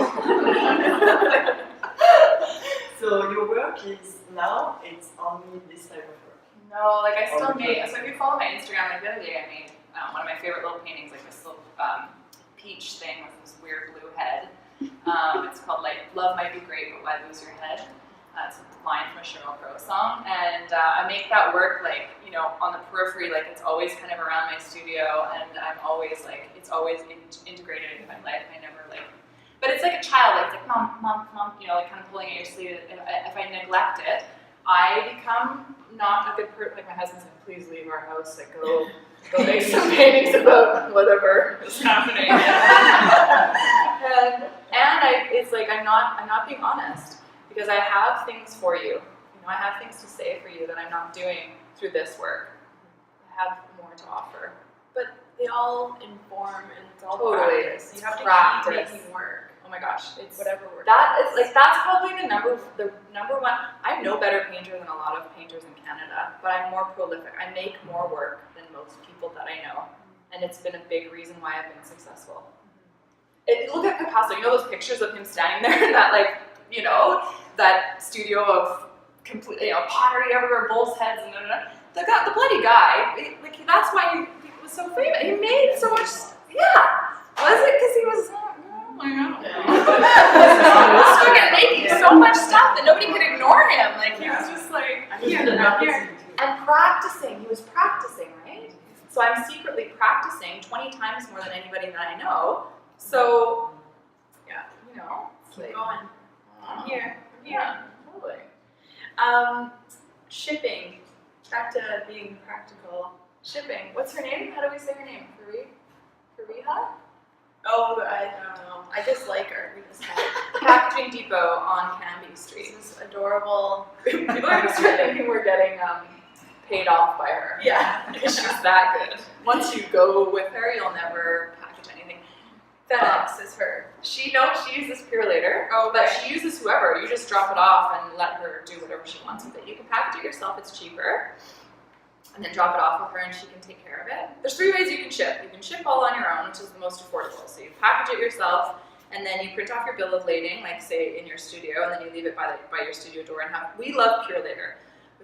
so your work is now, it's only this type of work. No, like I still Okay. made. So if you follow my Instagram, like the other day I made one of my favorite little paintings, like this little peach thing with this weird blue head. It's called like Love Might Be Great, but Why Lose Your Head? It's a line from a Sheryl Crow song, and I make that work like, you know, on the periphery, like it's always kind of around my studio, and I'm always like, it's always integrated into my life. I never like, but it's like a child, like, it's like mom, mom, mom, you know, like kind of pulling at your sleeve. If I neglect it, I become not a good person. Like my husband said, please leave our house, like go make some paintings about whatever is happening. and it's like I'm not being honest. Because I have things for you. You know, I have things to say for you that I'm not doing through this work. I have more to offer. But they all inform and it's all Totally. practice. You have to Practice. keep making work. Oh my gosh, it's Whatever works. that's probably the number one. I'm no better painter than a lot of painters in Canada, but I'm more prolific. I make more work than most people that I know, and it's been a big reason why I've been successful. Look at Picasso. You know those pictures of him standing there in that, like, you know, that studio of complete, you know, pottery everywhere, bull's heads, and the bloody guy. Like that's why he was so famous. He made so much. Yeah, was it because he was? I know. He was making so much stuff that nobody could ignore him. Like he was just like here and practicing. He was practicing, right? So I'm secretly practicing 20 times more than anybody that I know. So yeah, you know, it's Keep like, going. I'm here. yeah, totally. Shipping. Back to being practical. Shipping. What's her name? How do we say her name? Fariha? Oh, I don't know. I just like her. We just have Packaging Depot on Canby Street. this adorable. People are going to start thinking we're getting paid off by her. Yeah. Because she's that good. Once you go with her, you'll never package anything. FedEx is her. She uses Purelator, Oh, but okay. she uses whoever. You just drop it off and let her do whatever she wants with it. You can package it yourself, it's cheaper, and then drop it off with her and she can take care of it. There's 3 ways you can ship. You can ship all on your own, which is the most affordable. So you package it yourself, and then you print off your bill of lading, like say in your studio, and then you leave it by your studio door and have. We love Purelator.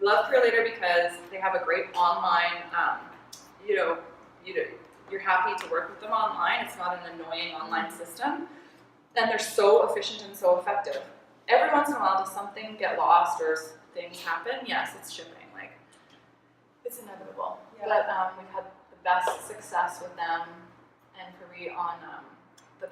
We love Purelator because they have a great online, you're happy to work with them online. It's not an annoying online system. And they're so efficient and so effective. Every once in a while, does something get lost or things happen? Yes, it's shipping. Like, it's inevitable. Yeah. But we've had the best success with them and Paris on the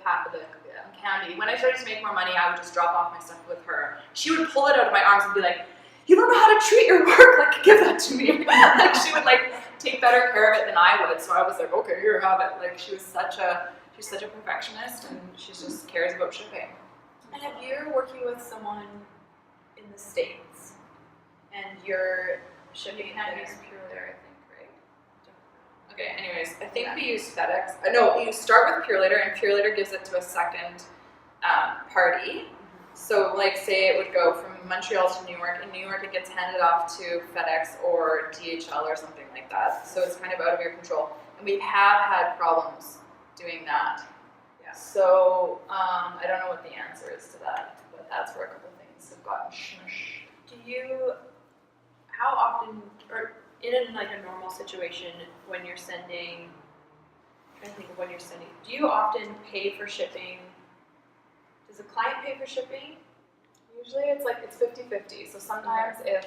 Candy. When I started to make more money, I would just drop off my stuff with her. She would pull it out of my arms and be like, "You don't know how to treat your work. Like, give that to me." Like, she would like take better care of it than I would. So I was like, "Okay, here, have it." Like, she's such a perfectionist, and she just cares about shipping. And if you're working with someone in the States and you're shipping Can't there, use Purelator, I think, right? Okay, anyways, I think we use FedEx. No, you start with Purelator, and Purelator gives it to a second party. So, like, say it would go from Montreal to New York. In New York, it gets handed off to FedEx or DHL or something like that. So it's kind of out of your control. And we have had problems doing that. Yeah. So I don't know what the answer is to that, but that's where a couple things have gotten smush. how often, or in like a normal situation when you're sending, I'm trying to think of when you're sending, do you often pay for shipping? Does the client pay for shipping? Usually it's 50-50. So sometimes if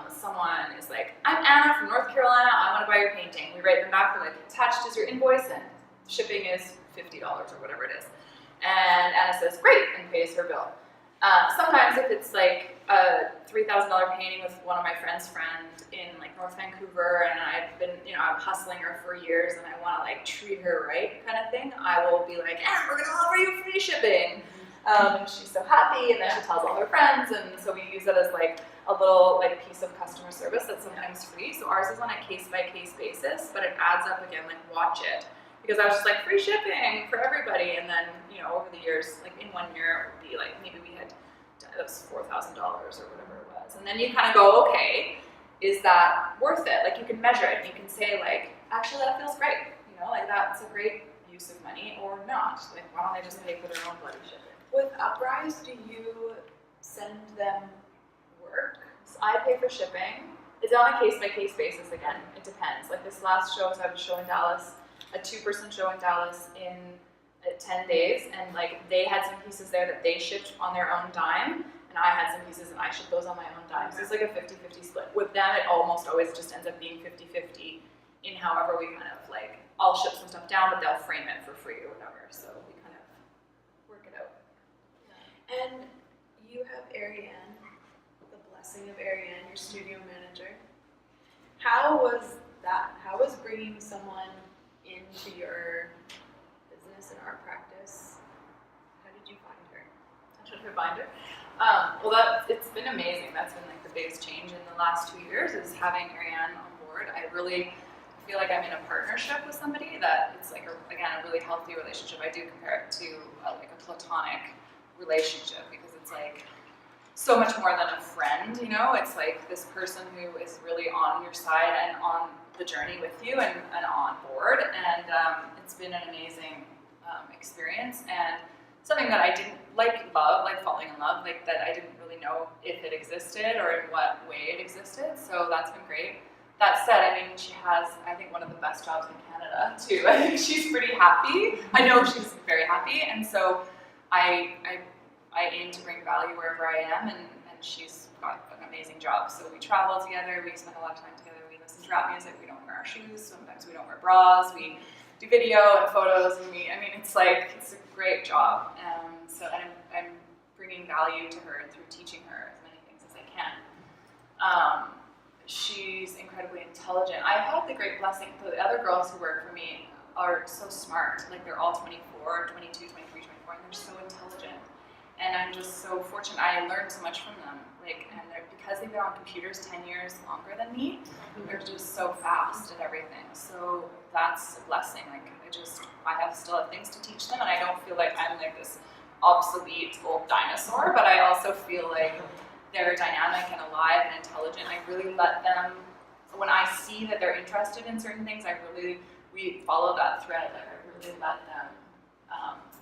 someone is like, "I'm Anna from North Carolina, I want to buy your painting," we write them back, we're like, "Attached is your invoice and shipping is $50 or whatever it is." And Anna says, "Great," and pays her bill. Sometimes if it's like a $3,000 painting with one of my friend's friend in like North Vancouver, and I've been, I'm hustling her for years and I want to like treat her right kind of thing, I will be like, "And we're gonna offer you free shipping." And she's so happy, and then she tells all her friends, and so we use it as like a little like piece of customer service that's sometimes free. So ours is on a case-by-case basis, but it adds up again, like watch it. Because I was just like, free shipping for everybody, and then, over the years, like in 1 year, it would be like, maybe we had, it was $4,000 or whatever it was. And then you kind of go, okay, is that worth it? Like, you can measure it, and you can say like, actually that feels great, like that's a great use of money, or not. Like, why don't I just pay for their own bloody shipping? With Uprise, do you send them work? So I pay for shipping. It's on a case-by-case basis again. It depends. Like this last show, so I have a show in Dallas, a 2-person show in Dallas in 10 days, and like they had some pieces there that they shipped on their own dime, and I had some pieces and I shipped those on my own dime. So it's like a 50-50 split. With them, it almost always just ends up being 50-50 in however we kind of like, I'll ship some stuff down, but they'll frame it for free or whatever. So we kind of work it out. And you have Ariane, the blessing of Ariane, your studio manager. How was that? How was bringing someone into your business and art practice? How did you find her? How should I find her? It's been amazing. That's been like the biggest change in the last 2 years is having Ariane on board. I really feel like I'm in a partnership with somebody that it's like, a really healthy relationship. I do compare it to like a platonic relationship because it's like so much more than a friend, you know? It's like this person who is really on your side and on the journey with you and on board. And it's been an amazing experience and something that I didn't falling in love, like that I didn't really know if it existed or in what way it existed. So that's been great. That said, I mean, she has, I think, one of the best jobs in Canada too. I think she's pretty happy. I know she's very happy, and so I aim to bring value wherever I am, and she's got an amazing job. So we travel together, we spend a lot of time together, we listen to rap music, we don't wear our shoes, sometimes we don't wear bras, we do video and photos, and it's a great job. So I'm bringing value to her through teaching her as many things as I can. She's incredibly intelligent. I've had the great blessing, the other girls who work for me are so smart, like they're all 24, 22, 23, 24, and they're so intelligent. And I'm just so fortunate. I learned so much from them. Because they've been on computers 10 years longer than me, they're just so fast at everything. So that's a blessing. I still have things to teach them, and I don't feel like I'm like this obsolete old dinosaur, but I also feel like they're dynamic and alive and intelligent. I really let them, when I see that they're interested in certain things, we follow that thread. Like I really let them,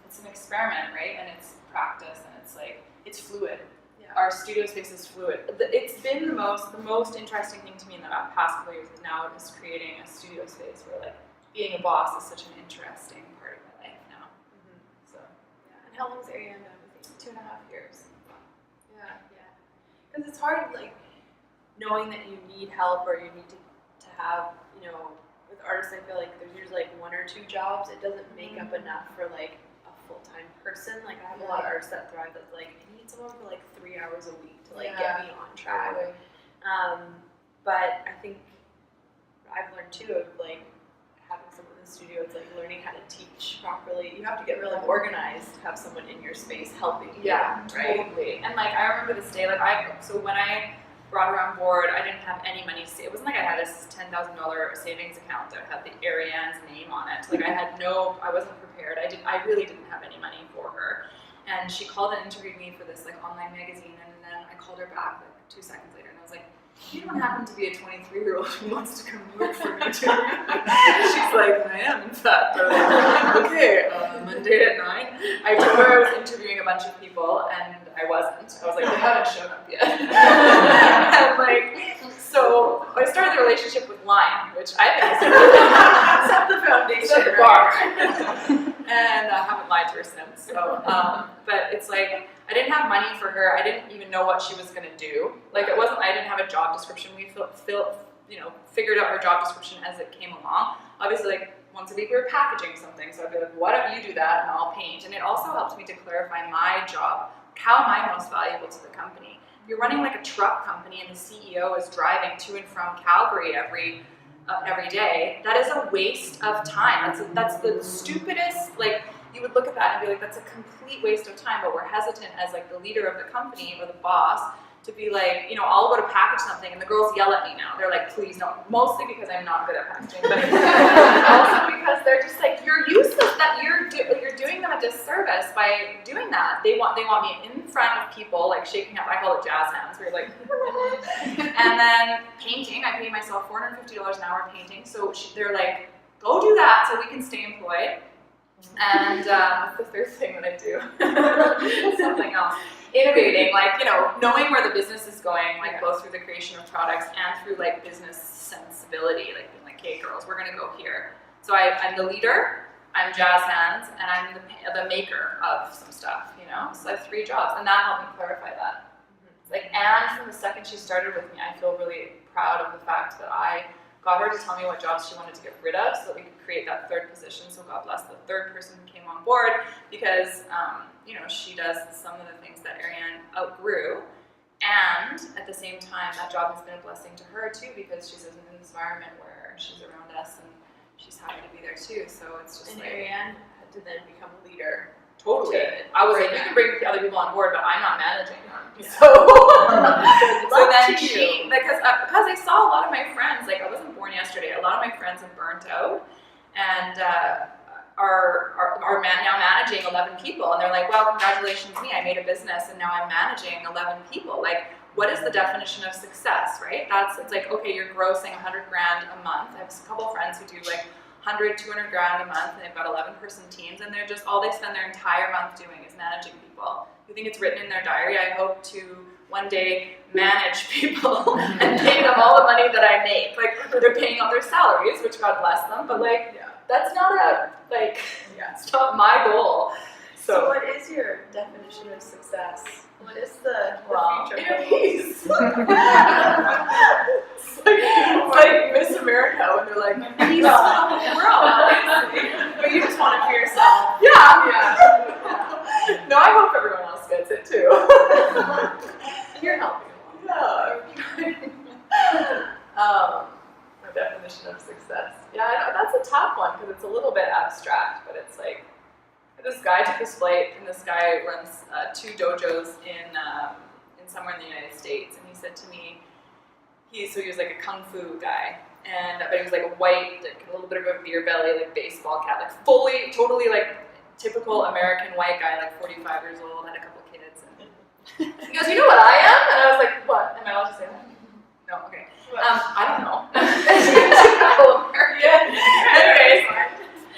it's an experiment, right? And it's practice, and it's fluid. Yeah. Our studio space is fluid. It's been the most interesting thing to me in the past couple of years is now just creating a studio space where like being a boss is such an interesting part of my life now. Mm-hmm. So, yeah. And how long has Ariane been with you? 2.5 years. Yeah. Because it's hard, like, knowing that you need help or you need to have, with artists, I feel like there's usually like 1 or 2 jobs. It doesn't make up enough for like a full-time person. Like I have a lot of artists that thrive that's like, I need someone for like 3 hours a week to like get me on track. Totally. But I think I've learned too of like having someone in the studio, it's like learning how to teach properly. You have to get really organized to have someone in your space helping you. Yeah, right? Totally. And like I remember this day, so when I brought her on board, I didn't have any money. It wasn't like I had a $10,000 savings account that had the Ariane's name on it. Like I wasn't prepared. I really didn't have any money for her. And she called and interviewed me for this like online magazine, and then I called her back like 2 seconds later, and I was like, you don't happen to be a 23-year-old who wants to come work for me, do you? She's like, I am, in fact. I'm like, okay, Monday at 9. I told her I was interviewing a bunch of people, and I wasn't. I was like, they haven't shown up yet. And so I started the relationship with Line, which I think is set the foundation, set the bar. And I haven't lied to her since. So, but it's like, I didn't have money for her. I didn't even know what she was going to do. Like I didn't have a job description. We figured out her job description as it came along. Obviously, like once a week we were packaging something. So I'd be like, why don't you do that and I'll paint. And it also helped me to clarify my job. How am I most valuable to the company? If you're running like a truck company and the CEO is driving to and from Calgary every day, that is a waste of time. That's the stupidest, like, you would look at that and be like, that's a complete waste of time, but we're hesitant as like the leader of the company or the boss to be like, I'll go to package something and the girls yell at me now. They're like, please no. Mostly because I'm not good at packaging, but also because they're just like, you're useless, that you're doing them a disservice by doing that. They want me in front of people, like shaking up, I call it jazz hands, where you're like, and then painting, I pay myself $450 an hour painting, so they're like, go do that so we can stay employed. And what's the third thing that I do? Something else. Innovating, like, knowing where the business is going, like both through the creation of products and through like business sensibility, like being like, hey girls, we're gonna go here. So I'm the leader, I'm jazz hands, and I'm the maker of some stuff, you know? So I have 3 jobs, and that helped me clarify that. Like, and from the second she started with me, I feel really proud of the fact that I got her to tell me what jobs she wanted to get rid of so that we could create that 3rd position. So God bless the 3rd person who came on board, because, you know, she does some of the things that Ariane outgrew. And at the same time, that job has been a blessing to her too, because she's in an environment where she's around us and she's happy to be there too. So it's just And like, Ariane had to then become a leader. totally. I was like, you can bring other people on board, but I'm not managing them. Yeah. So, so Luck then to she, you. because I saw a lot of my friends, like I wasn't born yesterday, a lot of my friends have burnt out and are now managing 11 people. And they're like, well, congratulations me, I made a business and now I'm managing 11 people. Like, what is the definition of success, right? It's like, okay, you're grossing 100 grand a month. I have a couple friends who do like 100, 200 grand a month, and they've got 11-person teams, and they're just, all they spend their entire month doing is managing people. You think it's written in their diary, I hope to one day manage people and pay them all the money that I make. Like, they're paying out their salaries, which God bless them, but like, that's not it's not my goal. So what is your definition of success? What is the future? Inner peace. It's like Miss America when they're like, peace of the world. But you just want it for yourself. Yeah. No, I hope everyone else gets it too. You're helping. My definition of success. Yeah, I know, that's a tough one because it's a little bit abstract, but it's like, this guy took his flight, and this guy runs 2 dojos in somewhere in the United States, and he said to me, he was like a kung fu guy, but he was like a white, like a little bit of a beer belly, like baseball cap, like totally like typical American white guy, like 45 years old, had a couple kids, and he goes, you know what I am? And I was like, what? Am I allowed to say that? No, okay. I don't know. Typical American. Anyways,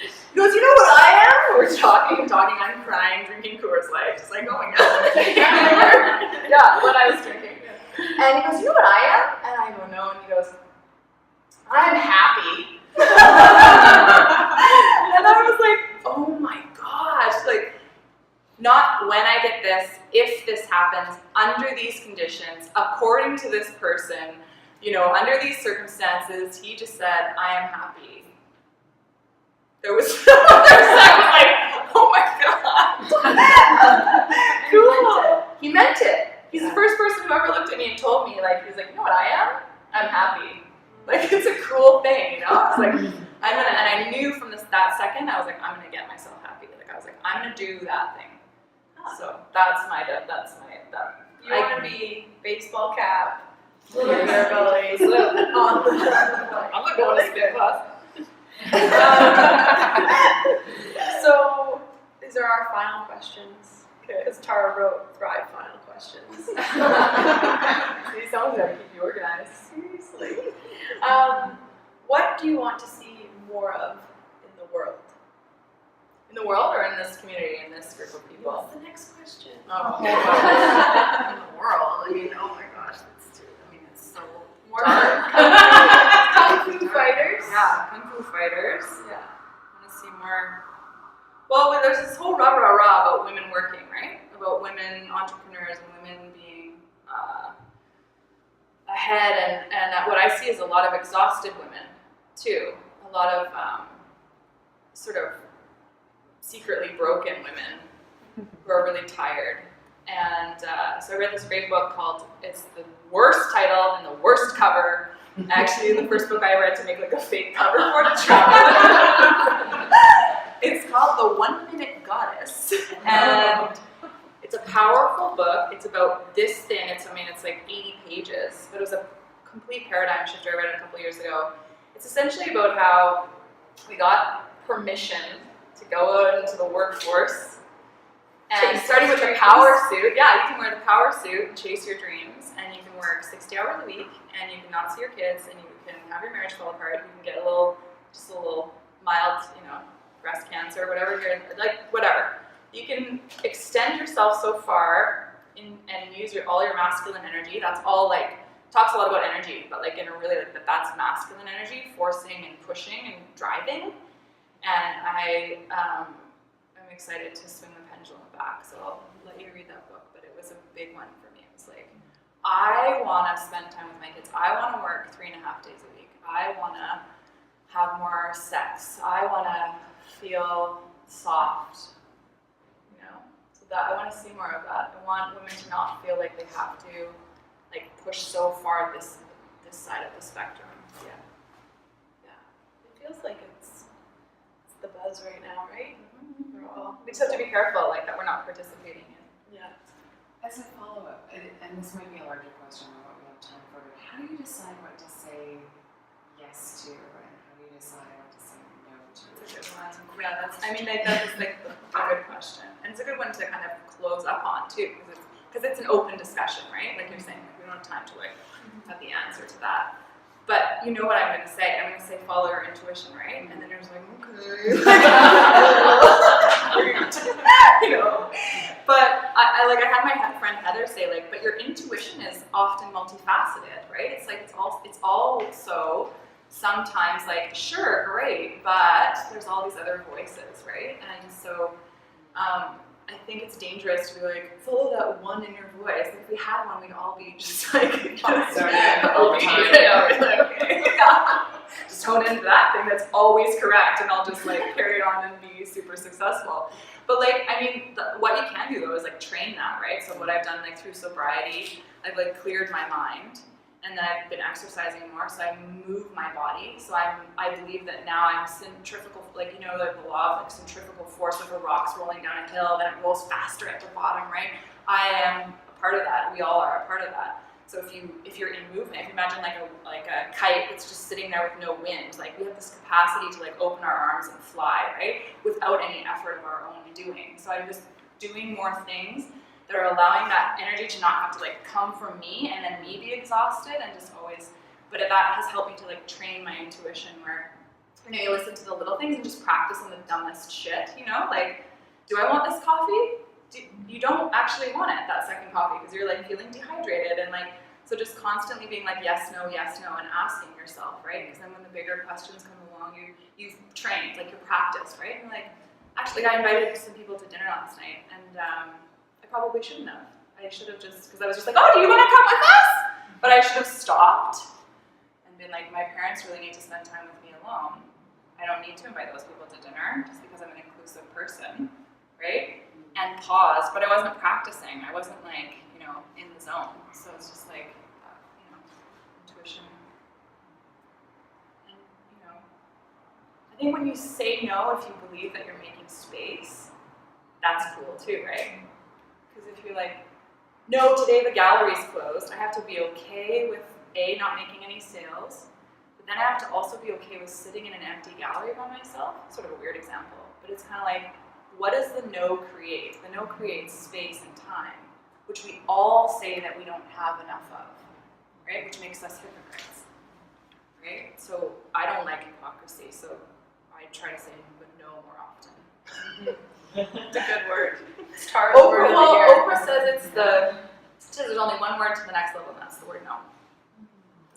he goes, you know what I am? We're talking, I'm crying, drinking Coors Light, just like, oh my god. Yeah, what I was drinking. And he goes, you know what I am? And I go, no. And he goes, I'm happy. And I was like, oh my gosh. Like, not when I get this, if this happens, under these conditions, according to this person, you know, under these circumstances, he just said, I am happy. There was, I was like, oh my god. Cool. He meant it. He's the first person who ever looked at me and told me, like, he was like, you know what I am? I'm happy. Like, it's a cool thing, you know? It's like, and I knew from that second, I was like, I'm gonna get myself happy. Like, I was like, I'm gonna do that thing. So that's my. You want to be baseball cap, little beer bellies, on the. I'm gonna go to spin class. So, these are our final questions. Because Tara wrote Thrive final questions. These songs gotta keep you organized. Seriously. What do you want to see more of in the world? In the world or in this community, in this group of people? What's the next question? Oh, In the world, I mean, oh my gosh, that's too, I mean, it's so More dark. Kung Fu fighters? Yeah, Kung Fu fighters. Yeah. I want to see more. Well, there's this whole rah-rah-rah about women working, right? About women entrepreneurs and women being ahead, and what I see is a lot of exhausted women, too. A lot of sort of secretly broken women who are really tired. And so I read this great book called, it's the worst title and the worst cover. Actually, the first book I read to make like a fake cover for to try. It's called The 1 Minute Goddess. And it's a powerful book. It's about this thing. It's like 80 pages, but it was a complete paradigm shifter. I read it a couple years ago. It's essentially about how we got permission to go out into the workforce, and starting with the power suit. Yeah, you can wear the power suit and chase your dreams, and you can work 60 hours a week, and you can not see your kids, and you can have your marriage fall apart. You can get a little mild, breast cancer, whatever whatever. You can extend yourself so far and use all your masculine energy. That's all talks a lot about energy, but in a really that's masculine energy, forcing and pushing and driving. And I'm excited to swing the pendulum back, so I'll let you read that book, but it was a big one for me. It was like, I want to spend time with my kids. I want to work 3.5 days a week. I want to have more sex. I want to feel soft, you know? So that I want to see more of that. I want women to not feel like they have to like push so far this side of the spectrum. Yeah. It feels like it's the buzz right now, right? We're all We just have to be careful like that we're not participating in. yeah. As a follow-up, and this might be a larger question than what we have time for, but how do you decide what to say yes to, and how do you decide what to say no to? That's a good one. Yeah, that's like a good question, and it's a good one to kind of close up on too, because it's an open discussion, right? Like you're saying, we don't have time to like have the answer to that. But you know what I'm going to say? I'm going to say follow your intuition, right? And then you're just like, okay. You know. But I had my friend Heather say like, but your intuition is often multifaceted, right? It's like it's also sometimes like, sure, great, but there's all these other voices, right? And so I think it's dangerous to be like, follow that one in your voice. Like, if we had one, we'd all be just like, just hone into that thing that's always correct, and I'll just like carry it on and be super successful. But like, I mean, what you can do though is like train that, right? So what I've done like through sobriety, I've like cleared my mind, and then I've been exercising more, so I move my body. So I believe that now I'm centrifugal, like, you know, like the law of like centrifugal force of the rocks rolling down a hill, then it rolls faster at the bottom, right? I am a part of that. We all are a part of that. So if you're in movement, if you imagine like a kite that's just sitting there with no wind, like we have this capacity to like open our arms and fly, right? Without any effort of our own doing. So I'm just doing more things that are allowing that energy to not have to like come from me and then me be exhausted and just always, but that has helped me to like train my intuition where, you know, you listen to the little things and just practice on the dumbest shit, you know, like, do I want this coffee? You don't actually want it, that second coffee, because you're like feeling dehydrated, and like, so just constantly being like yes, no, and asking yourself, right? Because then when the bigger questions come along, you've trained, like you're practiced, right? And like, actually I invited some people to dinner last night, and I probably shouldn't have. I should have just, because I was just like, oh, do you want to come with us? But I should have stopped and been like, my parents really need to spend time with me alone. I don't need to invite those people to dinner just because I'm an inclusive person, right? And pause, but I wasn't practicing. I wasn't like, you know, in the zone. So it's just like, you know, intuition. And, you know, I think when you say no, if you believe that you're making space, that's cool too, right? Because if you're like, no, today the gallery's closed, I have to be okay with A, not making any sales, but then I have to also be okay with sitting in an empty gallery by myself. Sort of a weird example, but it's kind of like, what does the no create? The no creates space and time, which we all say that we don't have enough of, right? Which makes us hypocrites, right? So I don't like hypocrisy, so I try to say no more often. It's a good word. It's Tar's word of the year. Oprah says there's only one word to the next level, and that's the word no.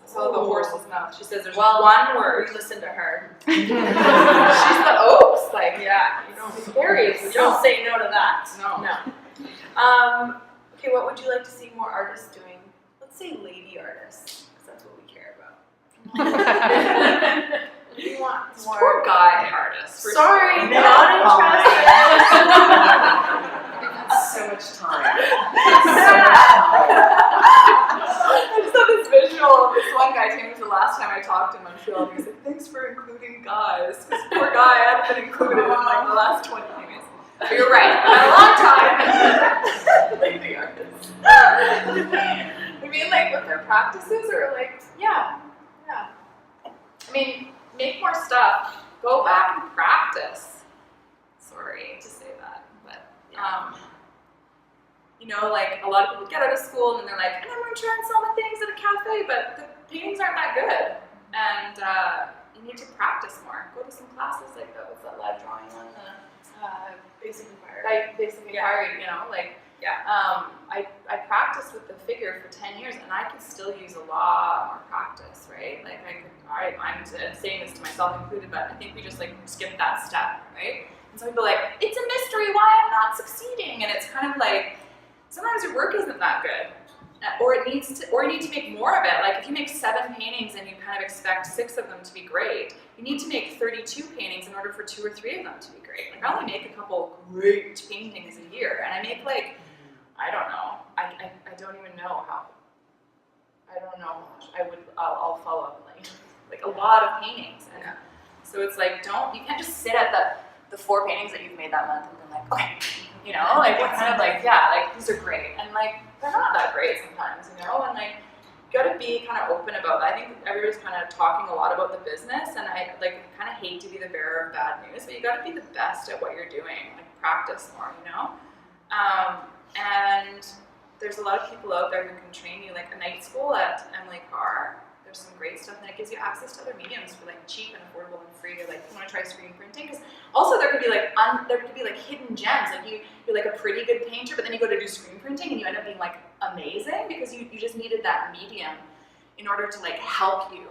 So the horse's mouth. She says there's one word. We listen to her. She's the Oaks, like, Yeah. You don't say no to that. No. Okay, what would you like to see more artists doing? Let's say lady artists, because that's what we care about. You want more? Poor guy artists. Sorry, No. not interested. We've had so much time. I just have this visual of this one guy. I think it was the last time I talked in Montreal. And he was like, "Thanks for including guys." This poor guy hadn't been included in like the last 20 minutes. But you're right. I've had a long time. Lady artists. I mean, like with their practices, or like, yeah. I mean, make more stuff. Go back and practice. Sorry to say that, but you know, like a lot of people get out of school and then they're like, and I'm gonna try and sell my things at a cafe, but the paintings aren't that good. And you need to practice more. Go to some classes like that. What's that live drawing one? Basic inquiry. Like basic inquiry, you know, like I practiced with the figure for 10 years, and I could still use a lot more practice, right? Like I'm saying this to myself included, but I think we just like skip that step, right? And so people are like, it's a mystery why I'm not succeeding, and it's kind of like sometimes your work isn't that good, or you need to make more of it. Like if you make 7 paintings and you kind of expect 6 of them to be great, you need to make 32 paintings in order for 2 or 3 of them to be great. Like I only make a couple great paintings a year, and I make like, I don't know, I don't even know how. I don't know how much. I'll follow up and let you know. Like a lot of paintings, and so it's like you can't just sit at the 4 paintings that you've made that month and be like, okay, you know, like it's kind of like, yeah, like these are great, and like they're not that great sometimes, you know, and like you gotta be kind of open about that. I think everybody's kind of talking a lot about the business, and I like kind of hate to be the bearer of bad news, but you gotta be the best at what you're doing, like practice more, you know. And there's a lot of people out there who can train you, like a night school at Emily Carr. There's some great stuff, and it gives you access to other mediums for like cheap and affordable and free. Like you want to try screen printing, because also there could be like hidden gems. Like you're like a pretty good painter, but then you go to do screen printing and you end up being like amazing because you just needed that medium in order to like help you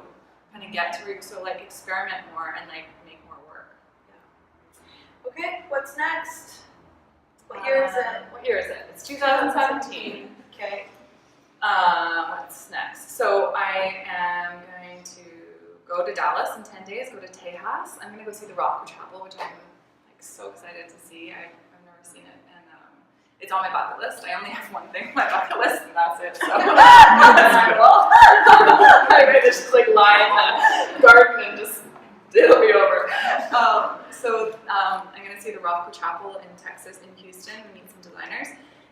kind of get through. So like experiment more and like make more work. Yeah. Okay, what's next? What year is it? What year is it? It's 2017. Okay. What's next? So I am going to go to Dallas in 10 days, go to Tejas. I'm going to go see the Rothko Chapel, which I'm like so excited to see. I've never seen it, and it's on my bucket list. I only have one thing on my bucket list, and that's it. So that's cool. I might just like lie in the garden and just it'll be over. I'm going to see the Rothko Chapel in Texas, in Houston, and meet some designers.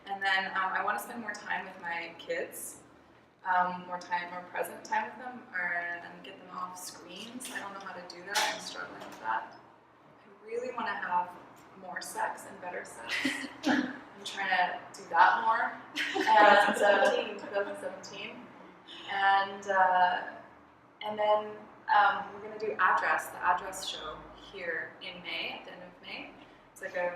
And then I want to spend more time with my kids, more present time with them, and get them off screens. I don't know how to do that. I'm struggling with that. I really want to have more sex and better sex. I'm trying to do that more. And 2017. And then we're going to do the address show here in May, at the end of May. It's like a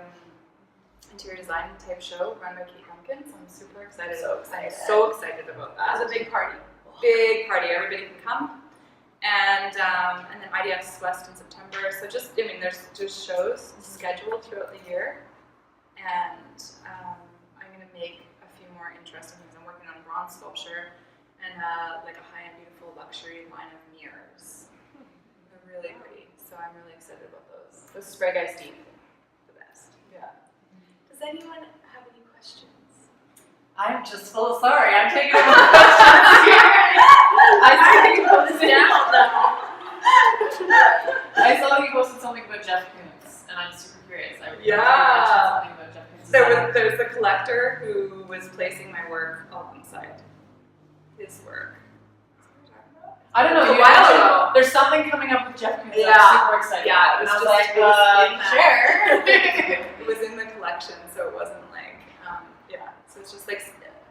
interior design type show run by Kate Lumpkins. I'm super excited. I'm so excited about that. It's a big party. Big party. Everybody can come. And then IDX West in September. So there's just shows scheduled throughout the year. And I'm going to make a few more interesting things. I'm working on bronze sculpture and like a high-end, beautiful luxury line of mirrors. They're really pretty. So I'm really excited about those. Those Sprague Ice Deep. The best. Yeah. Does anyone have any questions? I'm just full of sorry. I'm taking all the questions here. I saw you posted something about Jeff Koons, and I'm super curious. I really mentioned something about Jeff Koons. There's a collector who was placing my work alongside his work. I don't know. A while ago. There's something coming up with Jeff Koons. Yeah. I'm super excited. Yeah, it was and I was just like, sure. sure. It was in the collection, so it wasn't like, So it's just like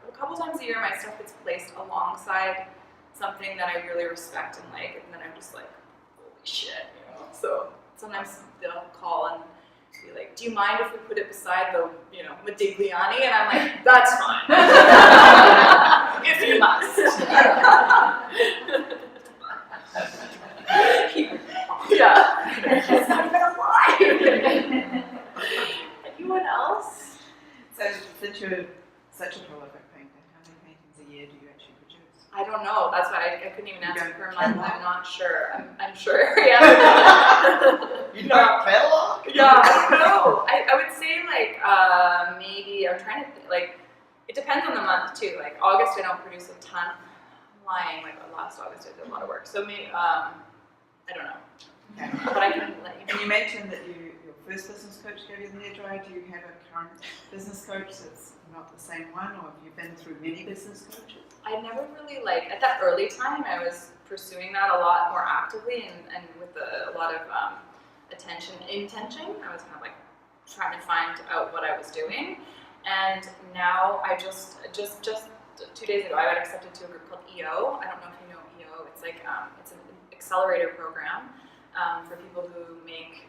a couple times a year, my stuff gets placed alongside something that I really respect and like, and then I'm just like, holy shit, you know. So sometimes they'll call and be like, do you mind if we put it beside the, Modigliani? And I'm like, that's fine. If you must. Yeah. It's not even a lie. Anyone else? So since you're such a prolific painter, how many paintings a year do you actually produce? I don't know. That's why I couldn't even answer don't per care. month. I'm not sure. I'm sure. Yeah. You don't catalog? Yeah, I don't know. I would say like maybe I'm trying to think, like it depends on the month too. Like August I don't produce a ton. I'm lying. Like last August I did a lot of work. So maybe I don't know. Okay. But I can let you know. And you mentioned that your first business coach gave you the hair dryer. Do you have a current business coach that's not the same one, or have you been through many business coaches? I never really at that early time I was pursuing that a lot more actively and with a lot of intention. I was kind of like trying to find out what I was doing, and now I just 2 days ago I got accepted to a group called EO. I don't know if you know EO. It's like it's an accelerator program for people who make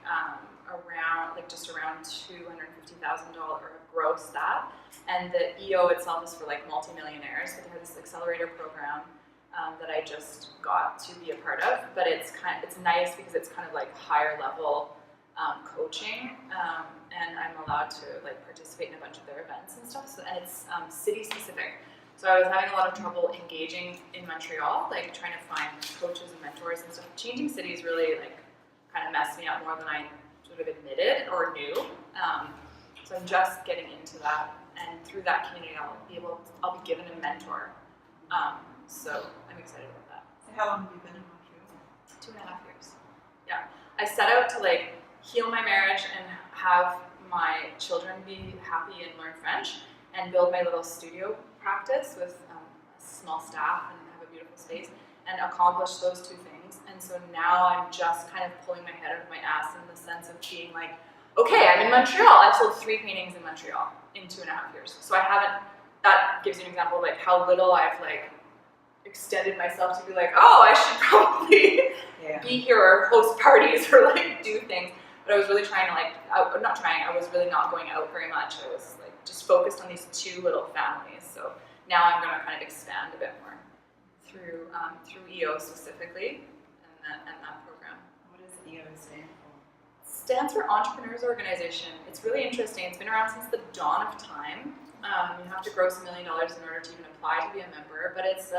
around just around $250,000 gross that, and the EO itself is for like multimillionaires. But they have this accelerator program that I just got to be a part of. But it's nice because it's kind of like higher level coaching, and I'm allowed to like participate in a bunch of their events and stuff. So, and it's city specific. So I was having a lot of trouble engaging in Montreal, like trying to find coaches and mentors and stuff. Changing cities really like kind of messed me up more than I sort of admitted or knew. So I'm just getting into that, and through that community, I'll be given a mentor. So I'm excited about that. So how long have you been in Montreal? 2.5 years. Yeah, I set out to like heal my marriage and have my children be happy and learn French, and build my little studio practice with a small staff and have a beautiful space, and accomplish those two things. And so now I'm just kind of pulling my head out of my ass in the sense of being like, okay, I'm in Montreal. I've sold 3 paintings in Montreal in 2.5 years. So I haven't, that gives you an example of like how little I've like extended myself to be like, oh, I should probably be here or host parties or like do things. But I was really trying to like, I was really not going out very much. I was like just focused on these 2 little families. So now I'm going to kind of expand a bit more through EO specifically and that program. What does EO stand for? Stands for Entrepreneurs Organization. It's really interesting. It's been around since the dawn of time. You have to gross $1 million in order to even apply to be a member, but it's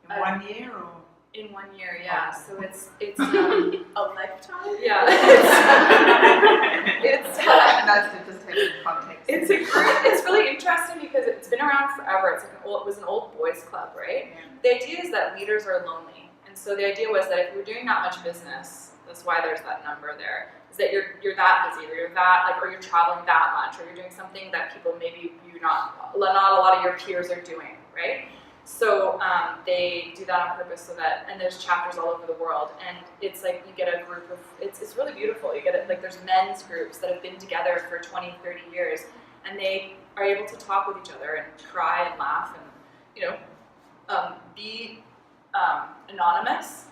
In 1 year or? in 1 year, yeah. So it's A lifetime? yeah. It's just taking context. it's really interesting because it's been around forever. It's like it was an old boys club, right? Yeah. The idea is that leaders are lonely, and so the idea was that if you're doing that much business, that's why there's that number there, is that you're that busy, or you're that like, or you're traveling that much, or you're doing something that people maybe not a lot of your peers are doing, right? So they do that on purpose so that, and there's chapters all over the world, and it's like you get a group of, it's really beautiful. You get it, like there's men's groups that have been together for 20, 30 years, and they are able to talk with each other and cry and laugh and, be anonymous,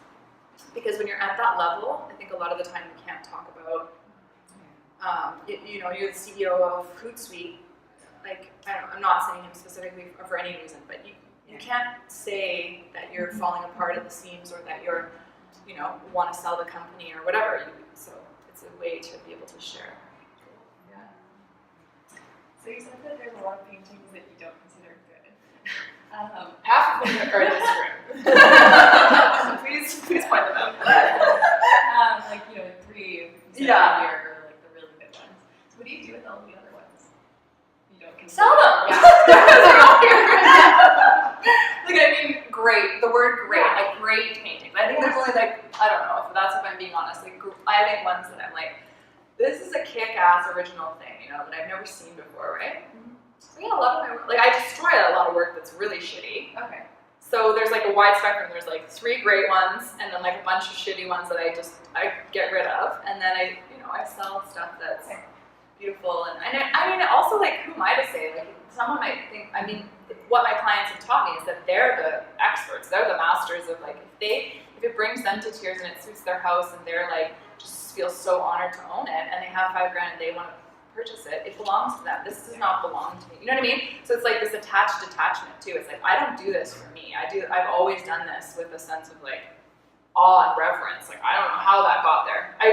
because when you're at that level, I think a lot of the time you can't talk about, you're the CEO of Hootsuite, like, I'm not saying him specifically for any reason, but you can't say that you're falling apart at the seams, or that you're, want to sell the company or whatever. So it's a way to be able to share. Yeah. So you said that there's a lot of paintings that you don't consider good. Half of them are in this room. please point them out. Like 3 Yeah. are like the really good ones. So what do you do with all the other ones? You don't consider. Sell them. Yeah. Great. The word great, like great paintings. I think there's only like, I don't know if I'm being honest. Like I think ones that I'm like, this is a kick-ass original thing, that I've never seen before, right? Mm-hmm. So yeah, a lot of my work, like I destroy a lot of work that's really shitty. Okay. So there's like a wide spectrum. There's like 3 great ones, and then like a bunch of shitty ones that I get rid of, and then I sell stuff that's beautiful. And I mean, also like, who am I to say? Like, someone might think. I mean, what my clients have taught me is that they're the experts. They're the masters of like, if it brings them to tears and it suits their house, and they're like just feel so honored to own it, and they have $5,000 and they want to purchase it, it belongs to them. This does not belong to me. You know what I mean? So it's like this attached detachment too. It's like, I don't do this for me. I've always done this with a sense of like awe and reverence. Like, I don't know how that got there. I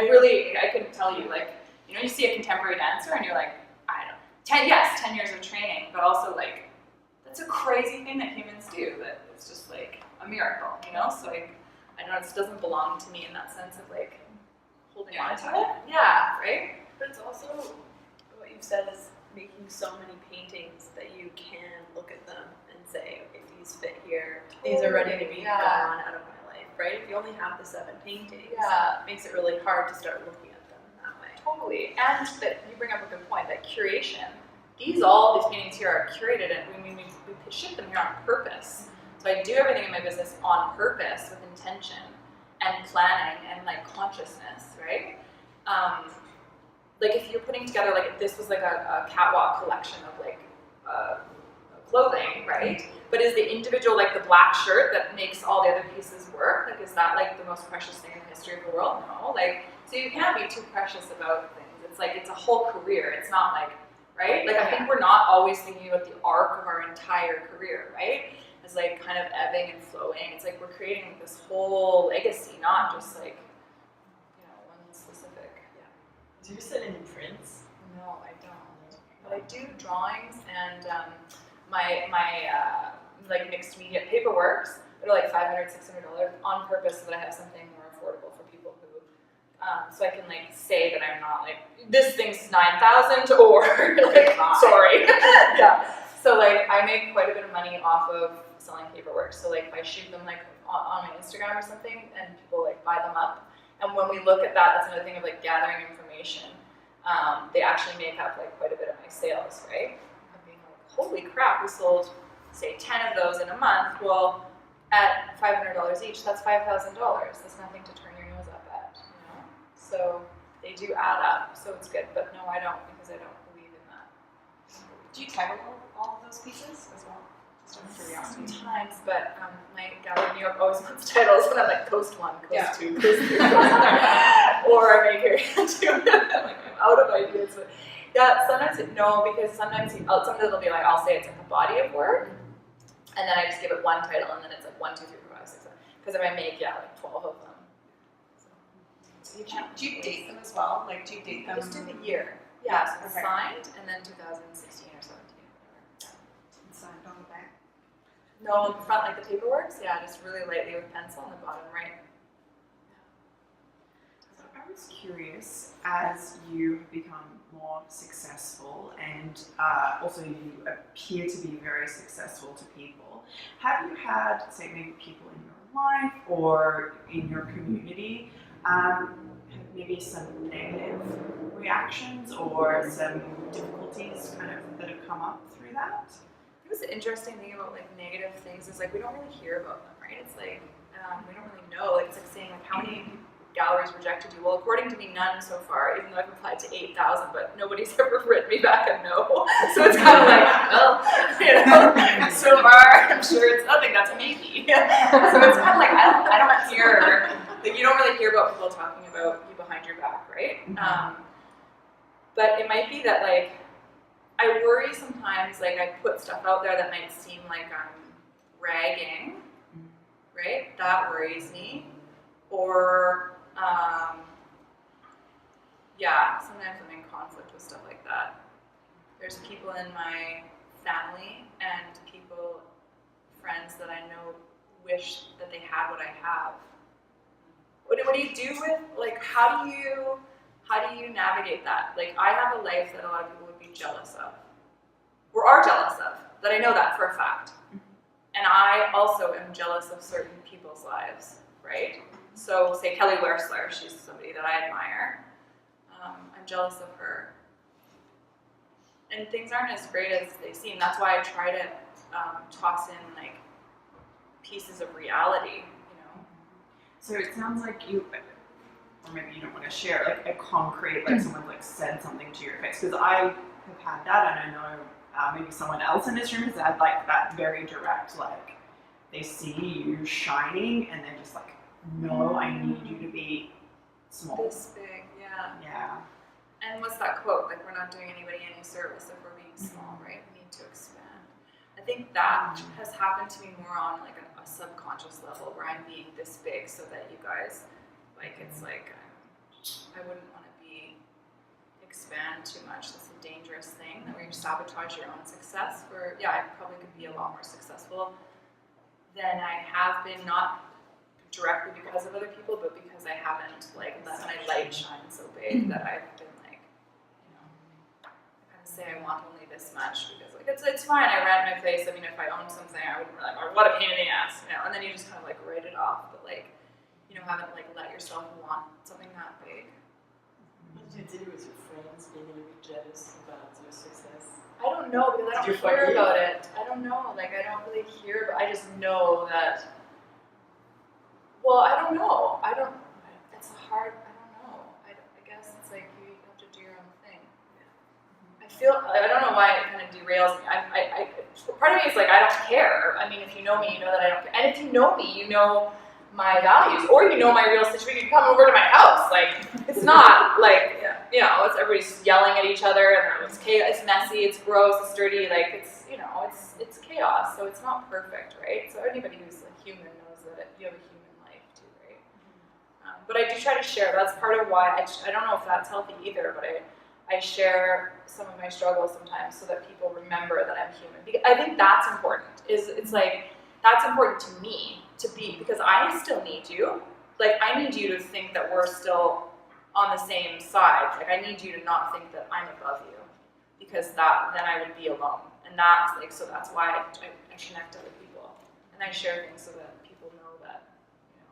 couldn't tell you. Like, you see a contemporary dancer and you're like, I don't know, 10 years of training, but also like, that's a crazy thing that humans do, that it's just like a miracle, So like, I know it doesn't belong to me in that sense of like holding on to it. Yeah, right? But it's also, what you've said is making so many paintings that you can look at them and say, okay, these fit here. These are ready to be gone out of my life, right? If you only have the 7 paintings, it makes it really hard to start looking at them that way. Totally. And that you bring up a good point, that curation. All these paintings here are curated, and we ship them here on purpose. So I do everything in my business on purpose, with intention and planning and like consciousness, right? Like if you're putting together, like if this was like a catwalk collection of like clothing, right? But is the individual, like the black shirt that makes all the other pieces work? Like, is that like the most precious thing in the history of the world? No. Like, So you can't be too precious about things. It's like, it's a whole career. It's not like, right? Like, I think we're not always thinking about the arc of our entire career, right? As like kind of ebbing and flowing. It's like we're creating this whole legacy, not just like, you know, one specific. Do you sell any prints? No, I don't. But I do drawings and my like mixed media paperworks. They're like $500, $600 on purpose so that I have something more affordable for people who, so I can like say that I'm not like, this thing's 9,000 or like, sorry. Yeah. So like I make quite a bit of money off of selling paperwork. So like if I shoot them like on my Instagram or something and people like buy them up. And when we look at that, that's another thing of like gathering information. They actually make up like quite a bit of my sales, right? Of being like, holy crap, we sold say 10 of those in a month. Well, at $500 each, that's $5,000. That's nothing to turn your nose up at, you know? So they do add up, so it's good. But no, I don't, because I don't believe in that. Do you title all of those pieces as well? Just out of curiosity. Sometimes, but my gallery in New York always wants titles, and I'm like, Coast 1, Coast 2, Coast 3. Or I make her do I'm out of ideas. But yeah, sometimes, no, because sometimes it'll be like, I'll say it's like a body of work, and then I just give it one title, and then it's like 1, 2, 3, 4, 5, 6, 7. Because if I make, like 12 of them. So Do you date them as well? Like, do you date them? just do the year. Yeah, so it's Okay. signed, and then 2016 or 17, whatever. Signed on the back. No, in front, like the paperworks, yeah, just really lightly with pencil on the bottom right. So I was curious, as you have become more successful and also you appear to be very successful to people, have you had, say, maybe people in your life or in your community, have maybe some negative reactions or some difficulties kind of that have come up through that? It was the interesting thing about like negative things is like we don't really hear about them, right? It's like we don't really know. Like it's like saying like how many galleries rejected you? Well, according to me, none so far. Even though I've applied to 8,000, but nobody's ever written me back a no. So it's kind of like, well, you know, so far I'm sure it's nothing. That's a maybe. So it's kind of like I don't hear like you don't really hear about people talking about you behind your back, right? But it might be that like. I worry sometimes, like, I put stuff out there that might seem like I'm ragging, right? That worries me. Or, yeah, sometimes I'm in conflict with stuff like that. There's people in my family and people, friends that I know wish that they had what I have. What do you do with, like, how do you navigate that? Like, I have a life that a lot of people would be jealous of, or are jealous of, that I know that for a fact. And I also am jealous of certain people's lives, right? So, say Kelly Wersler, she's somebody that I admire. I'm jealous of her. And things aren't as great as they seem. That's why I try to toss in, like, pieces of reality, you know? So it sounds like you, or maybe you don't want to share, like a concrete, like someone like said something to your face. Because I have had that, and I know maybe someone else in this room has had like that very direct, like they see you shining and they're just like, no, I need you to be small. This big, yeah. Yeah. And what's that quote? Like, we're not doing anybody any service if we're being small, right? We need to expand. I think that has happened to me more on like a subconscious level where I'm being this big so that you guys, like, it's like, I wouldn't want to expand too much. That's a dangerous thing, that where you sabotage your own success. Where, yeah, I probably could be a lot more successful than I have been, not directly because of other people, but because I haven't, like, let my light shine so big that I've been, like, you know, I kind of say I want only this much because, like, it's fine, I rent my place. I mean, if I owned something, I would be like, oh, what a pain in the ass, you know, and then you just kind of, like, write it off, but, like, you know, haven't, like, let yourself want something that big. How did you deal with your friends being a little bit jealous about your success? I don't know, because I don't hear about it. I don't know, like, I don't really hear, but I just know that, well, I don't know. It's hard, I don't know. I guess it's like you have to do your own thing. I don't know why it kind of derails me. Part of me is like, I don't care. I mean, if you know me, you know that I don't care. And if you know me, you know my values, or you know my real situation, you come over to my house. Like, it's not like, you know, it's everybody's yelling at each other, and it's chaos, it's messy, it's gross, it's dirty, like, it's, you know, it's chaos, so it's not perfect, right? So anybody who's a human knows that you have a human life too, right? But I do try to share. That's part of why I don't know if that's healthy either, but I share some of my struggles sometimes so that people remember that I'm human. Because I think that's important. It's like, that's important to me to be, because I still need you. Like, I need you to think that we're still on the same side. Like, I need you to not think that I'm above you, because then I would be alone. And that's like, so that's why I connect to other people, and I share things so that people know that, you know.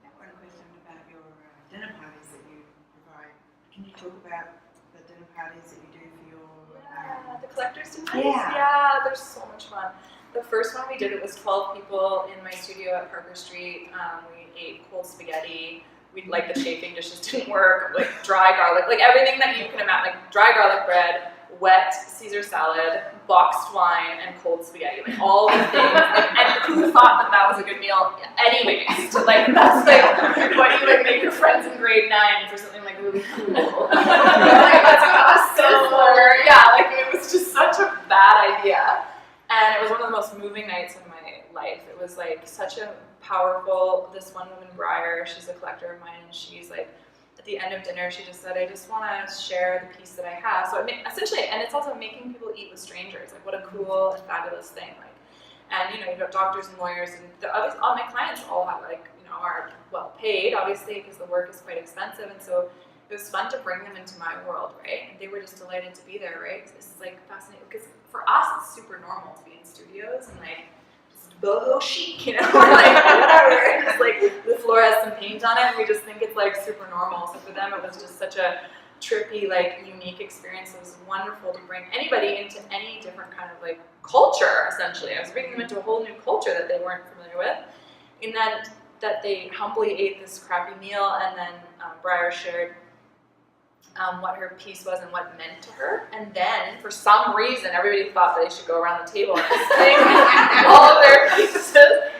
I have one question about your dinner parties that you provide. Can you talk about the dinner parties that you do for your... Yeah, the collectors dinner. Yeah. Yeah, they're so much fun. The first one we did, it was 12 people in my studio at Parker Street. We ate cold spaghetti. Like, the chafing dishes didn't work. Like, dry garlic, like everything that you can imagine. Like, dry garlic bread, wet Caesar salad, boxed wine, and cold spaghetti. Like, all the things. And who thought that was a good meal? Anyways, like, that's like what you like make your friends in grade 9 for something like really cool. Like, that's what I was so for. Yeah, like, it was just such a bad idea. And it was one of the most moving nights of my life. It was like such a powerful, this one woman, Briar, she's a collector of mine, and she's like, at the end of dinner, she just said, I just want to share the piece that I have. So essentially, and it's also making people eat with strangers. Like, what a cool and fabulous thing. Like, and you know, you've got doctors and lawyers, and all my clients all have, like, you know, are well paid, obviously, because the work is quite expensive, and so it was fun to bring them into my world, right? And they were just delighted to be there, right? This is like fascinating, because for us, it's super normal to be in studios and like just boho chic, you know, like whatever. Just like the floor has some paint on it, and we just think it's like super normal. So for them, it was just such a trippy, like, unique experience. It was wonderful to bring anybody into any different kind of like culture. Essentially, I was bringing them into a whole new culture that they weren't familiar with, and then that they humbly ate this crappy meal, and then Briar shared what her piece was and what it meant to her. And then, for some reason, everybody thought that they should go around the table and sing all of their pieces.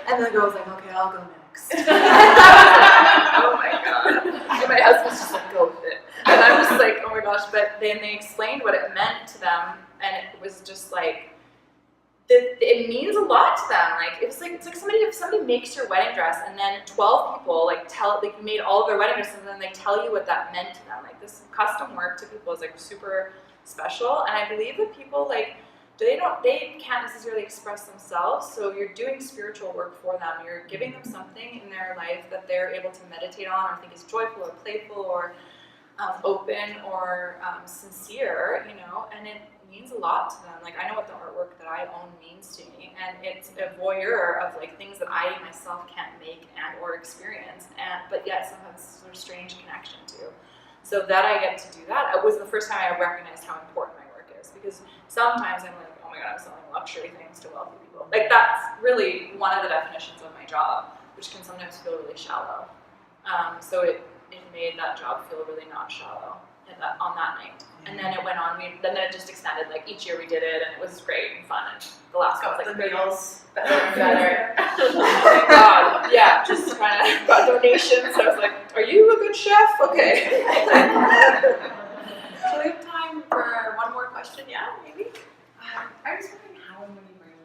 And the girl was like, okay, I'll go next. Oh my God. And my husband's just like, go with it. And I'm just like, oh my gosh. But then they explained what it meant to them, and it was just like, it means a lot to them. Like, it's like if somebody makes your wedding dress, and then 12 people like made all of their wedding dresses, and then they tell you what that meant to them. Like, this custom work to people is like super special, and I believe that people like they can't necessarily express themselves. So you're doing spiritual work for them. You're giving them something in their life that they're able to meditate on, or think is joyful or playful or open or sincere, you know, and it means a lot to them. Like, I know what the artwork that I own means to me, and it's a voyeur of like things that I myself can't make and or experience, but yet somehow this sort of strange connection to. So that I get to do that, it was the first time I recognized how important my work is, because sometimes I'm like, oh my God, I'm selling luxury things to wealthy people. Like, that's really one of the definitions of my job, which can sometimes feel really shallow. So it made that job feel really not shallow on that night. And then it went on, then it just extended, like each year we did it, and it was great and fun, and the last one was like the meals better and better. Oh my God, yeah, just trying to got donations. I was like, are you a good chef? Okay. So we have time for one more question, yeah, maybe? I was wondering how and when you bring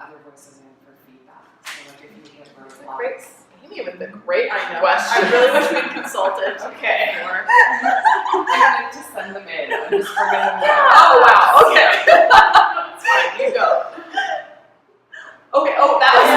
other voices in for feedback. So like if you get roadblocks. Great. Amy with the great question. I really wish we'd consulted. Okay. More. I'm going to send them in. I'm just bringing them in. Oh wow. Okay. That's fine, you go. Okay. Oh, that was.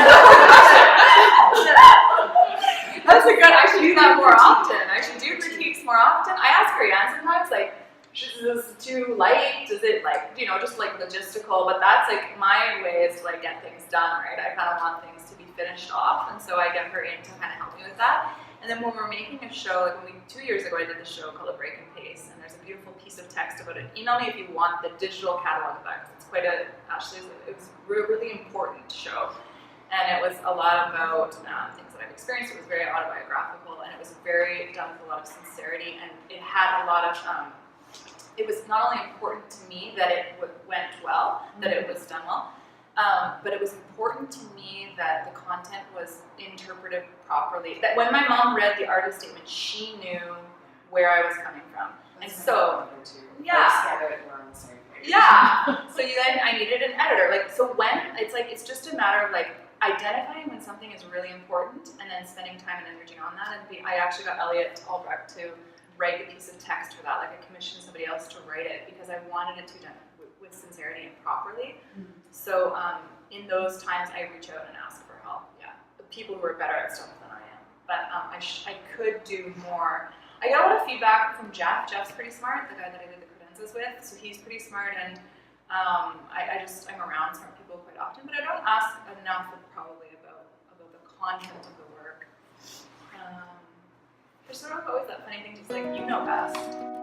That's a good. I should do that more often. I should do critiques more often. I ask Ariane sometimes, like, is this too light? Is it like, you know, just like logistical? But that's like my way is to like get things done, right? I kind of want things to be finished off, and so I get her in to kind of help me with that. And then when we're making a show, like 2 years ago, I did this show called A Break and Pace, and there's a beautiful piece of text about it. Email me if you want the digital catalog of that, because it's quite a, actually, it was a really important show. And it was a lot about things that I've experienced. It was very autobiographical, and it was very done with a lot of sincerity, and it had a lot of, it was not only important to me that it went well, that it was done well, But it was important to me that the content was interpreted properly. That when my mom read the artist statement, she knew where I was coming from. And so, yeah. Get it, we're on the same page. Yeah. So then I needed an editor. Like, so when it's just a matter of like identifying when something is really important and then spending time and energy on that. And I actually got Elliot Albrecht to write a piece of text for that. Like, I commissioned somebody else to write it because I wanted it to be done with sincerity and properly. So in those times, I reach out and ask for help. Yeah, the people who are better at stuff than I am. But I could do more. I got a lot of feedback from Jeff. Jeff's pretty smart, the guy that I did the credenzas with. So he's pretty smart, and I'm around smart people quite often. But I don't ask enough probably about the content of the work. There's sort of always that funny thing, just like, you know best.